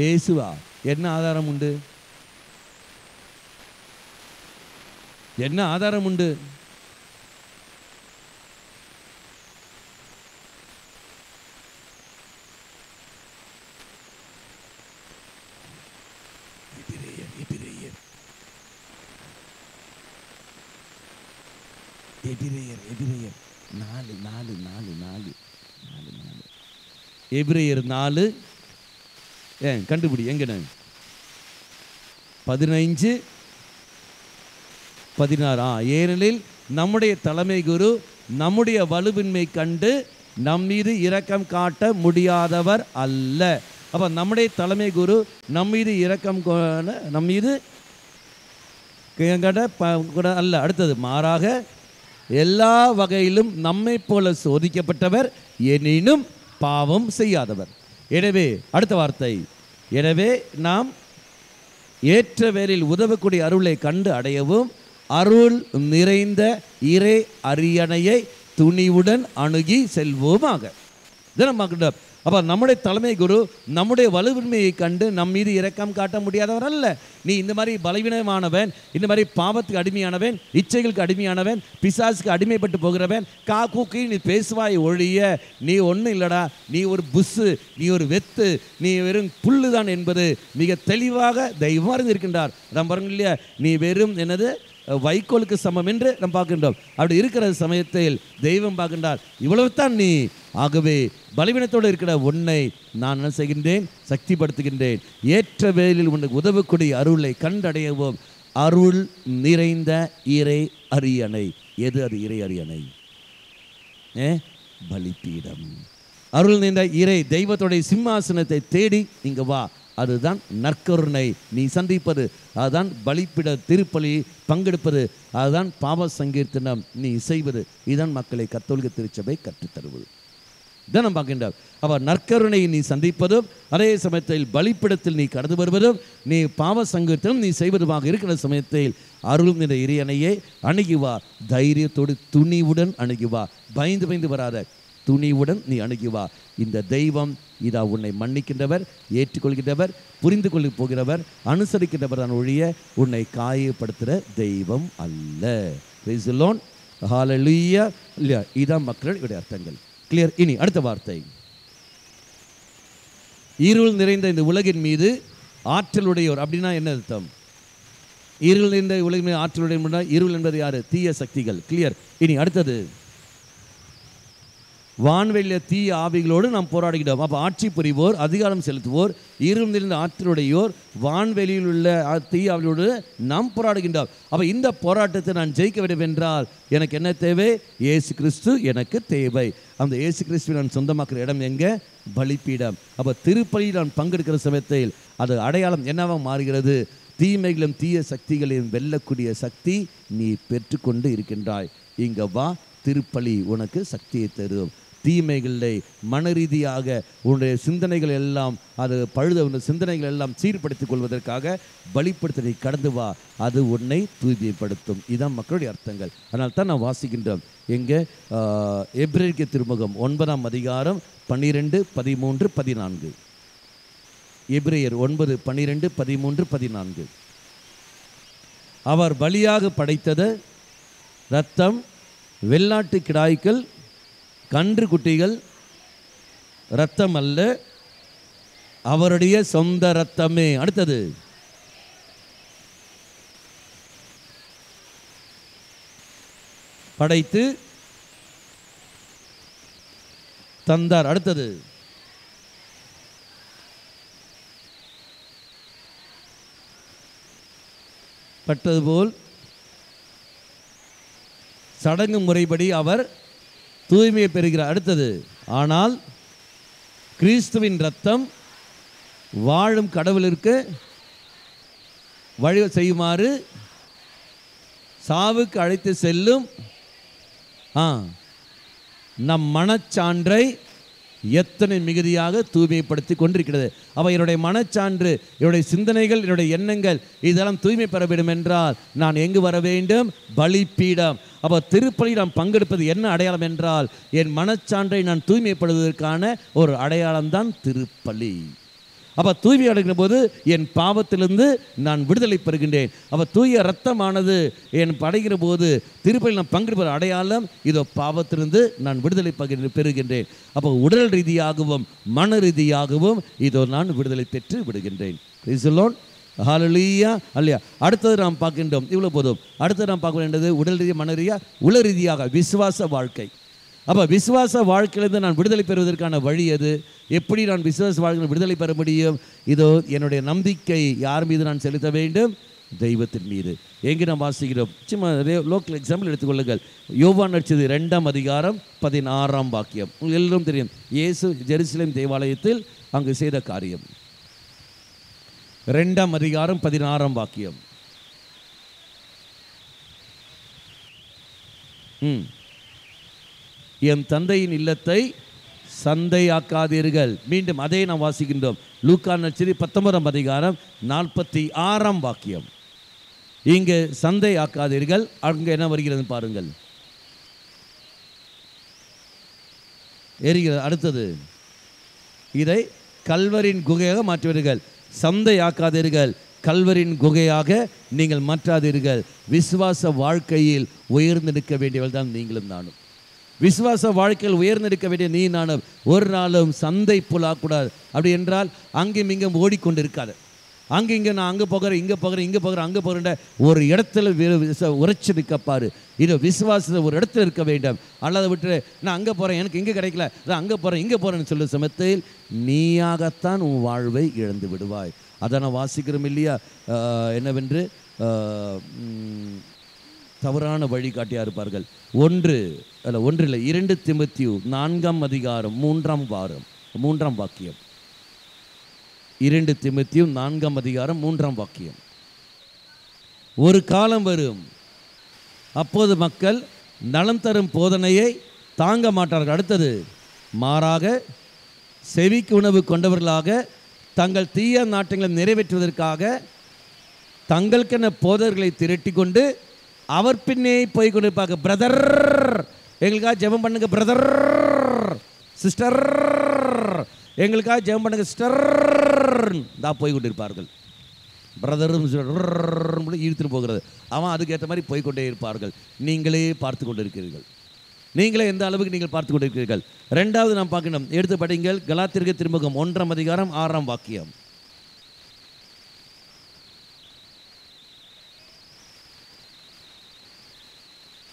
A: இயேசுவா? என்ன ஆதாரம் உண்டு? என்ன ஆதாரம் உண்டு? எபிரேயர் 4 கண்டுபிடி. எங்கன்னு 15-16. ஏனெனில் நம்முடைய தலைமை குரு நம்முடைய வலுவின்மை கண்டு நம் மீது இரக்கம் காட்ட முடியாதவர் அல்ல. அப்ப நம்முடைய தலைமை குரு நம் மீது இரக்கம் நம் மீது அல்ல. அடுத்தது, மாறாக எல்லா வகையிலும் நம்மை போல சோதிக்கப்பட்டவர், எனினும் பாவம் செய்யாதவர். எனவே அடுத்த வார்த்தை, எனவே நாம் ஏற்ற வேளையில் உதவக்கூடிய அருளை கண்டு அடையவும் அருள் நிறைந்த இறை அரியணையை துணிவுடன் அணுகி செல்வோமாக. இதை நம்ம பார்க்கின்றோம். அப்போ நம்முடைய தலைமை குரு நம்முடைய வலுவின்மையை கண்டு நம் மீது இரக்கம் காட்ட முடியாதவர் அல்ல. நீ இந்த மாதிரி பலவீனமானவன், இந்த மாதிரி பாவத்துக்கு அடிமையானவன், இச்சைகளுக்கு அடிமையானவன், பிசாசுக்கு அடிமைப்பட்டு போகிறவன், கூக்கி நீ பேசுவாய் ஒழிய நீ ஒன்றும் இல்லடா, நீ ஒரு புஸ்ஸு, நீ ஒரு வெத்து, நீ வெறும் புல்லு தான் என்பது மிக தெளிவாக தெய்வம் அறிந்திருக்கின்றார். நம்ம பாருங்க இல்லையா, நீ வெறும் என்னது வைக்கோலுக்கு சமம் என்று நாம் பார்க்கின்றோம். அப்படி இருக்கிற சமயத்தில் தெய்வம் பார்க்கின்றார், இவ்வளவு தான் நீ. ஆகவே பலவீனத்தோடு இருக்கிற உன்னை நான் என்ன செய்கின்றேன்? சக்திப்படுத்துகின்றேன். ஏற்ற வேளையில் உனக்கு உதவக்கூடிய அருளை கண்டடையவும் அருள் நிறைந்த இறை அரியணை. எது அது இறை அரியணை? பலிப்பீடம். அருள் நிறைந்த இறை தெய்வத்துடைய சிம்மாசனத்தை தேடி இங்க வா. அதுதான் நற்கருணை நீ சந்திப்பது, அதுதான் பலிப்பிட திருப்பலி பங்கெடுப்பது, அதுதான் பாவ சங்கீர்த்தனம் நீ செய்வது. இதுதான் மக்களை கத்தோலிக்க திருச்சபை கற்றுத்தருவது. இதான் நம்ம பார்க்கின்றார். அவர் நற்கருணை நீ சந்திப்பதும் அதே சமயத்தில் பலிப்பிடத்தில் நீ கடந்து வருவதும் நீ பாவ சங்கீர்த்தனம் நீ செய்வதுமாக இருக்கிற சமயத்தில் அருள் நிற இறையணையை அணுகிவா. தைரியத்தோடு துணிவுடன் அணுகிவா. பயந்து வராத, துணிவுடன் நீ அணுகிவா. இந்த தெய்வம் இதா உன்னை மன்னிக்கின்றவர், ஏற்றுக்கொள்கின்றவர், புரிந்து கொள்ள போகிறவர், அனுசரிக்கின்றவர் தான் ஒழிய உன்னை காயப்படுத்துகிற தெய்வம் அல்ல. Praise the Lord. ஹல்லேலூயா. இல்லையா? இதான் மக்களுடைய அர்த்தங்கள். கிளியர். இனி அடுத்த வார்த்தை, இருள் நிறைந்த இந்த உலகின் மீது ஆற்றலுடையோர். அப்படின்னா என்ன அர்த்தம்? இருள் நிறைந்த உலகின் மீது ஆற்றலுடைய, இருள் என்பது யாரு? தீய சக்திகள். கிளியர். இனி அடுத்தது, வான்வெளிய தீய ஆவிகளோடு நாம் போராடுகிறோம். அப்போ ஆட்சி புரிவோர், அதிகாரம் செலுத்துவோர், இருள் நிறைந்த ஆற்றலுடையோர், வான்வெளியில் உள்ள தீய ஆவிகளோடு நாம் போராடுகின்றோம். அப்போ இந்த போராட்டத்தை நான் ஜெயிக்க வேண்டும் என்றால் எனக்கு என்ன தேவை? இயேசு கிறிஸ்து எனக்கு தேவை. அந்த இயேசு கிறிஸ்துவை நான் சொந்தமாக்குற இடம் எங்கே? பலிப்பீடம். அப்போ திருப்பலியில் நான் பங்கெடுக்கிற சமயத்தில் அது அடையாளம் என்னவா மாறுகிறது? தீமைகளும் தீய சக்திகளையும் வெல்லக்கூடிய சக்தி நீ பெற்றுக்கொண்டு இருக்கின்றாய். இங்க வா, திருப்பலி உனக்கு சக்தியை தரும். தீமைகளை மன ரீதியாக உன்னுடைய சிந்தனைகள் எல்லாம் அது பழுத சிந்தனைகள் எல்லாம் சீர்படுத்திக் கொள்வதற்காக பலிப்படுத்த நீ கடந்து வா. அது உன்னை தூய்மைப்படுத்தும். இதுதான் மக்களுடைய அர்த்தங்கள். அதனால் தான் நான் வாசிக்கின்றோம். எங்கே? எபிரேயர் திருமுகம் 9ஆம் அதிகாரம் 12, 13, 14. எபிரேயர் 9, 12, 13, 14. அவர் பலியாக படைத்தது இரத்தம், வெள்ளாட்டு கிடாய்கள், கன்று குட்டிகள் இரத்தம் அல்ல, அவருடைய சொந்த இரத்தமே. அடுத்தது, படைத்து தந்தார். அடுத்தது, பட்டது போல் சடங்கு முறைப்படி அவர் தூய்மையை பெறுகிறார். அடுத்தது, ஆனால் கிறிஸ்துவின் இரத்தம் வாழும் கடவுளிற்கு வழி செய்யுமாறு சாவுக்கு அழைத்து செல்லும் நம் மனச்சான்றை எத்தனை மிகுதியாக தூய்மைப்படுத்தி கொண்டிருக்கிறது. அவ என்னுடைய மனச்சான்று, என்னுடைய சிந்தனைகள், என்னுடைய எண்ணங்கள் இதெல்லாம் தூய்மை பெற வேண்டும் என்றால் நான் எங்கு வர வேண்டும்? பலிப்பீடம். அப்போ திருப்பலி நாம் பங்கெடுப்பது என்ன அடையாளம் என்றால், என் மனச்சான்றை நான் தூய்மைப்படுவதற்கான ஒரு அடையாளம்தான் திருப்பலி. அப்போ தூய்மை அடைகிற போது என் பாவத்திலிருந்து நான் விடுதலை பெறுகின்றேன். அப்போ தூய ரத்தமானது என் படைகிற போது திருப்பலி நான் பங்கெடுப்பது அடையாளம். இதோ பாவத்திலிருந்து நான் விடுதலை பெறுகின்றேன். அப்போ உடல் ரீதியாகவும் மன ரீதியாகவும் இதோ நான் விடுதலை பெற்று விடுகின்றேன். ஹல்லேலூயா. அல்லையா? அடுத்தது நாம் பார்க்கின்றோம். இவ்வளோ போதும். அடுத்தது நாம் பார்க்க வேண்டியது உடல் ரீதியாக, மன ரீதியாக, உள ரீதியாக விசுவாச வாழ்க்கை. அப்போ விசுவாச வாழ்க்கையிலிருந்து நான் விடுதலை பெறுவதற்கான வழி எது? எப்படி நான் விசுவாச வாழ்க்கையில் விடுதலை பெற முடியும்? இதோ என்னுடைய நம்பிக்கை யார் மீது நான் செலுத்த வேண்டும்? தெய்வத்தின் மீது. எங்கே நாம் வாசிக்கிறோம்? சும்மா லோக்கல் எக்ஸாம்பிள் எடுத்துக்கொள்ளுங்கள். யோவான் நற்செய்தி 2ஆம் அதிகாரம் 16ஆம் வாக்கியம். உங்களுக்கு எல்லோரும் தெரியும், இயேசு ஜெருசலேம் தேவாலயத்தில் அங்கு செய்த காரியம். 2ஆம் அதிகாரம் 16ஆம் வாக்கியம். என் தந்தையின் இல்லத்தை சந்தையாக்காதீர்கள். மீண்டும் அதை நாம் வாசிக்கின்றோம். லூக்கா நற்செய்தி 19ஆம் அதிகாரம் 46ஆம் வாக்கியம். இங்கே சந்தையாக்காதீர்கள். அங்கே என்ன வருகிறது பாருங்கள். எரிகிறது. அடுத்தது, இதை கல்வரின் குகையாக மாற்றுவீர்கள். சந்தையாக்காதீர்கள், கல்வரின் குகையாக நீங்கள் மாற்றாதீர்கள். விசுவாச வாழ்க்கையில் உயர்ந்து நிற்க வேண்டியவர்கள் தான் நீங்களும் நானும். விசுவாச வாழ்க்கையில் உயர்ந்திருக்க வேண்டிய நீ நானும் ஒரு நாளும் சந்தை புலாக்கூடாது. அப்படி என்றால் அங்கும் இங்கும் ஓடிக்கொண்டு இருக்காது. அங்கே இங்கே நான் அங்கே போகிறேன், இங்கே போகிறேன், இங்கே போகிறேன், அங்கே போகிறேன், ஒரு இடத்துல உரைச்சி நிற்கப்பாரு. இது விசுவாசத்தை ஒரு இடத்துல இருக்க வேண்டும். அல்லது விட்டு நான் அங்கே போகிறேன், எனக்கு இங்கே கிடைக்கல, நான் அங்கே போகிறேன், இங்கே போகிறேன்னு சொல்லும் சமயத்தில் நீயாகத்தான் உன் வாழ்வை இழந்து விடுவாய். அதை நான் வாசிக்கிறோம் இல்லையா? என்னவென்று தவறான வழிகாட்டியா இருப்பார்கள். 2 தீமோத்தேயு 4ஆம் அதிகாரம் 3ஆம் வாக்கியம். 2 தீமோத்தேயு 4ஆம் அதிகாரம் 3ஆம் வாக்கியம். ஒரு காலம் வரும், அப்போது மக்கள் நலம் தரும் போதனையை தாங்க மாட்டார்கள். அடுத்தது, மாறாக செவிக்கு உணவு கொண்டவர்களாக தங்கள் தீய நாட்டங்களை நிறைவேற்றுவதற்காக தங்களுக்கென போதர்களை திரட்டி கொண்டு அவர் பின்னே போய் கொண்டிருப்பாங்க. பிரதர், எங்களுக்காக ஜெபம் பண்ணுங்க பிரதர், சிஸ்டர், எங்களுக்காக ஜெபம் பண்ணுங்க சிஸ்டர், தான் போய் கொண்டிருப்பார்கள். பிரதரும் இழுத்துட்டு போகிறது. அவன் அதுக்கேற்ற மாதிரி போய்கொண்டே இருப்பார்கள். நீங்களே பார்த்து கொண்டிருக்கிறீர்கள். நீங்களே எந்த அளவுக்கு நீங்கள் பார்த்து கொண்டிருக்கிறீர்கள். 2வது நாம் பார்க்கணும். எடுத்து படிங்கள். கலாத்தியருக்கு திருமுகம் 1ஆம் அதிகாரம் 6ஆம் வாக்கியம்.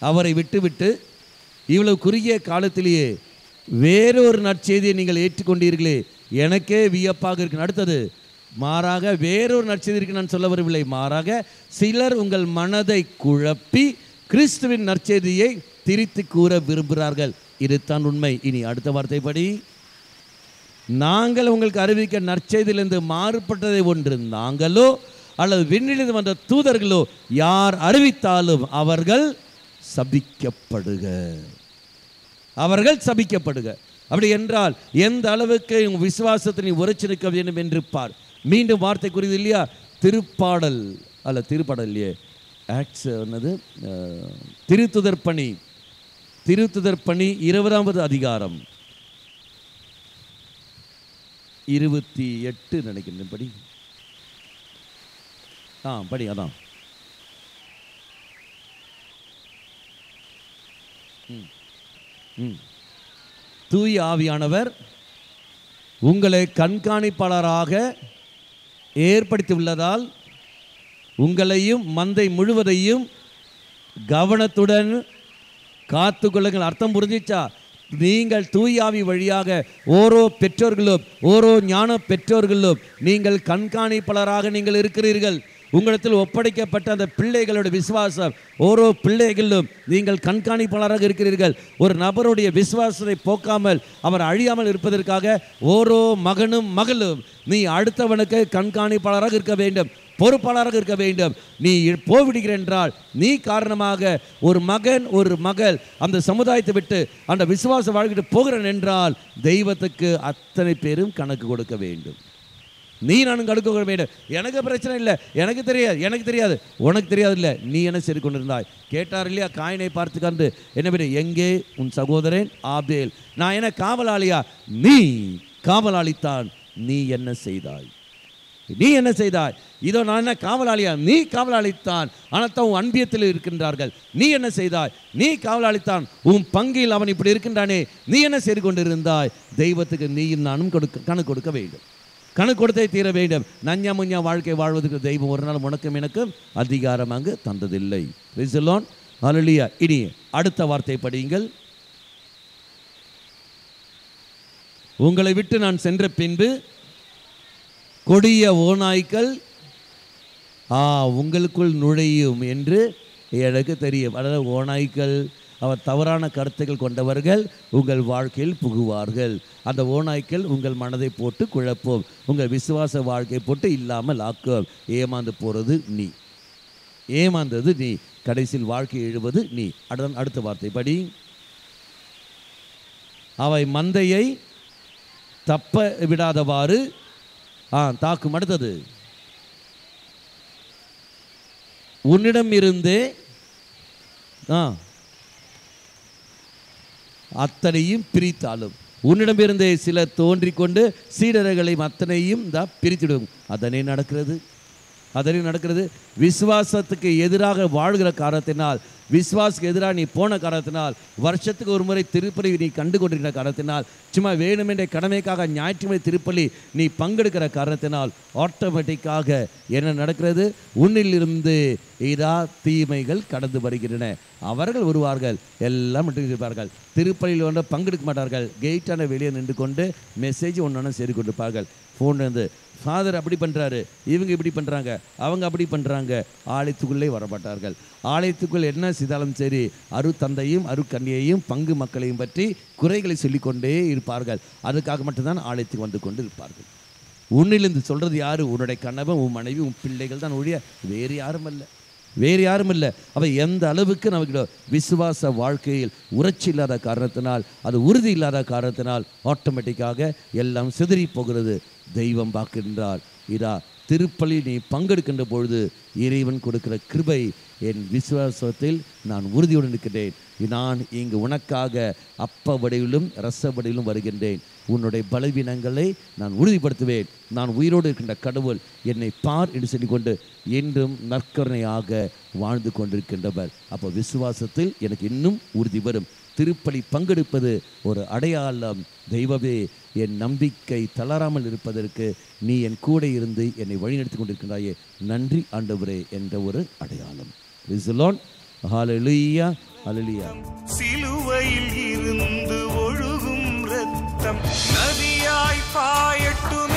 A: அவரை விட்டுவிட்டு இவ்வளவு குறுகிய காலத்திலேயே வேறொரு நற்செய்தியை நீங்கள் ஏற்றுக்கொண்டீர்களே, எனக்கே வியப்பாக இருக்கு. அடுத்தது, மாறாக வேறொரு நற்செய்தி இருக்கு நான் சொல்ல வரவில்லை. மாறாக சிலர் உங்கள் மனதை குழப்பி கிறிஸ்துவின் நற்செய்தியை திரித்து கூற விரும்புகிறார்கள். இதுதான் உண்மை. இனி அடுத்த வார்த்தை படி, நாங்கள் உங்களுக்கு அறிவிக்க நற்செய்தியிலிருந்து மாறுபட்டதை ஒன்று நாங்களோ அல்லது விண்ணிலிருந்து வந்த தூதர்களோ யார் அறிவித்தாலும் அவர்கள் சபிக்கப்படுக. அப்படி என்றால் எந்த அளவுக்கு விசுவாசத்தை நீ உரைச்சு நிற்க வேண்டும் என்று பார். மீண்டும் வார்த்தை குறிது இல்லையா? திருப்பாடல் இல்லையே, ஆக்ட்ஸ் என்னது, திருத்துதர் பணி 20ஆம் அதிகாரம் 28 நினைக்கிறேன். படி அதான். தூய ஆவியானவர் உங்களை கண்காணிப்பாளராக ஏற்படுத்தி உள்ளதால் உங்களையும் மந்தை முழுவதையும் கவனத்துடன் காத்து கொள்ளுங்கள். அர்த்தம் புரிஞ்சிச்சா? நீங்கள் தூயாவி வழியாக ஓரோ பெற்றோர்களும் ஓரோ ஞான பெற்றோர்களும் நீங்கள் கண்காணிப்பாளராக நீங்கள் இருக்கிறீர்கள். உங்களிடத்தில் ஒப்படைக்கப்பட்ட அந்த பிள்ளைகளுடைய விசுவாசம், ஓரோ பிள்ளைகளிலும் நீங்கள் கண்காணிப்பாளராக இருக்கிறீர்கள். ஒரு நபருடைய விசுவாசத்தை போக்காமல் அவர் அழியாமல் இருப்பதற்காக ஓரோ மகனும் மகளும் நீ அடுத்தவனுக்கு கண்காணிப்பாளராக இருக்க வேண்டும், பொறுப்பாளராக இருக்க வேண்டும். நீ போவிடுகிற என்றால் நீ காரணமாக ஒரு மகன் ஒரு மகள் அந்த சமுதாயத்தை விட்டு அந்த விசுவாச வாழ்க்கைட்டு போகிறேன் என்றால் தெய்வத்துக்கு அத்தனை பேரும் கணக்கு கொடுக்க வேண்டும். நீ நானும் கணக்கு கொடுக்க வேண்டும். எனக்கு பிரச்சனை இல்லை, எனக்கு தெரியாது உனக்கு தெரியாது இல்லை, நீ என்ன சரி கொண்டிருந்தாய். கேட்டார் இல்லையா காயினை பார்த்து கண்டு என்ன பண்ண, எங்கே உன் சகோதரன் ஆபேல், நான் என்ன காவலாளியா, நீ காவலாளித்தான், நீ என்ன செய்தாய், நீ என்ன செய்தாய். இதோ நான் என்ன காவலாளியா, நீ காவலாளித்தான், ஆனால் தான் உன் அன்பியத்தில் இருக்கின்றார்கள். நீ என்ன செய்தாய், நீ காவலாளித்தான், உன் பங்கில் அவன் இப்படி இருக்கின்றானே, நீ என்ன செய்து கொண்டிருந்தாய். தெய்வத்துக்கு நீயும் நானும் கணக்கு கொடுக்க வேண்டும், கணக்கு கொடுத்தே தீர வேண்டும். நஞ்சா முஞ்சா வாழ்க்கை வாழ்வதற்கு தெய்வம் ஒரு நாள் உனக்கும் எனக்கும் அதிகாரம் அங்கு தந்ததில்லை. ஹல்லேலூயா. இனி அடுத்த வார்த்தை படியுங்கள். உங்களை விட்டு நான் சென்ற பின்பு கொடிய ஓநாய்க்கள் உங்களுக்குள் நுழையும் என்று எனக்கு தெரியும். அதாவது ஓநாய்க்கள், அவர் தவறான கருத்துக்கள் கொண்டவர்கள் உங்கள் வாழ்க்கையில் புகுவார்கள். அந்த ஓநாய்க்கள் உங்கள் மனதை போட்டு குழப்போம், உங்கள் விசுவாச வாழ்க்கையை போட்டு இல்லாமல் ஆக்கும். ஏமாந்து போகிறது நீ, ஏமாந்தது நீ, கடைசியில் வாழ்க்கை எழுவது நீ. அடுத்த வார்த்தை படி. அவை மந்தையை தப்ப விடாதவாறு தாக்கும். அடுத்தது, உன்னிடம் இருந்தே அத்தனையும் பிரித்தாலும், உன்னிடமிருந்தே சிலர் தோன்றிக்கொண்டு சீடர்களை அத்தனையும் பிரித்திடும். அதனே நடக்கிறது. விசுவாசத்துக்கு எதிராக வாழ்கிற காரணத்தினால், விசுவாசத்துக்கு எதிராக நீ போன காரணத்தினால், வருஷத்துக்கு ஒரு முறை திருப்பலி நீ கண்டு கொண்டிருக்கிற காரணத்தினால், சும்மா வேணுமென்ற கடமைக்காக ஞாயிற்றுமை திருப்பலி நீ பங்கெடுக்கிற காரணத்தினால் ஆட்டோமேட்டிக்காக என்ன நடக்கிறது, உன்னிலிருந்து தீமைகள் கடந்து வருகின்றன. அவர்கள் வருவார்கள், எல்லாம் இருப்பார்கள், திருப்பலியில் வந்து பங்கெடுக்க மாட்டார்கள், கெயிட்டான வெளியே நின்று கொண்டு மெசேஜ் ஒன்று செய்து கொண்டிருப்பார்கள். ஃபோன் வந்து ஃபாதர் அப்படி பண்ணுறாரு, இவங்க இப்படி பண்ணுறாங்க, அவங்க அப்படி பண்ணுறாங்க, ஆலயத்துக்குள்ளே வரமாட்டார்கள். ஆலயத்துக்குள் என்ன செய்தாலும் சரி, அரு தந்தையும் அரு கன்னியையும் பங்கு மக்களையும் பற்றி குறைகளை சொல்லிக்கொண்டே இருப்பார்கள். அதுக்காக மட்டும்தான் ஆலயத்துக்கு வந்து கொண்டு இருப்பார்கள். உன்னிலிருந்து சொல்கிறது யார்? உன்னுடைய கணவன், உன் மனைவி, உன் பிள்ளைகள் தான் ஒழிய வேறு யாரும் இல்லை. அவை எந்த அளவுக்கு நமக்கு விசுவாச வாழ்க்கையில் உணர்ச்சி இல்லாத காரணத்தினால், அது உறுதி இல்லாத காரணத்தினால் ஆட்டோமேட்டிக்காக எல்லாம் சிதறி போகிறது. தெய்வம் பார்க்கின்றார், திருப்பலி நீ பங்கெடுக்கின்ற பொழுது இறைவன் கொடுக்கிற கிருபை, என் விசுவாசத்தில் நான் உறுதியுடன் இருக்கிறேன். நான் இங்கு உனக்காக அப்ப வடிவிலும் ரச வடிவிலும் வருகின்றேன். உன்னுடைய பலவீனங்களை நான் உறுதிப்படுத்துவேன். நான் உயிரோடு இருக்கின்ற கடவுள் என்னை பார் என்று சொல்லிக்கொண்டு என்றும் நற்கருணையாக வாழ்ந்து கொண்டிருக்கின்றவர். அப்போ விசுவாசத்தில் எனக்கு இன்னும் உறுதி வரும். திருப்பலி பங்கெடுப்பது ஒரு அடையாளம். தெய்வமே, என் நம்பிக்கை தளராமல் இருப்பதற்கு நீ என் கூட இருந்து என்னை வழிநடத்தி கொண்டிருக்கிறாயே, நன்றி ஆண்டவரே என்ற ஒரு அடையாளம். ஹல்லேலூயா, ஹல்லேலூயா.
B: சிலுவையில் இருந்து ஒழுகும் இரத்தம் நதியாய் பாயட்டும்.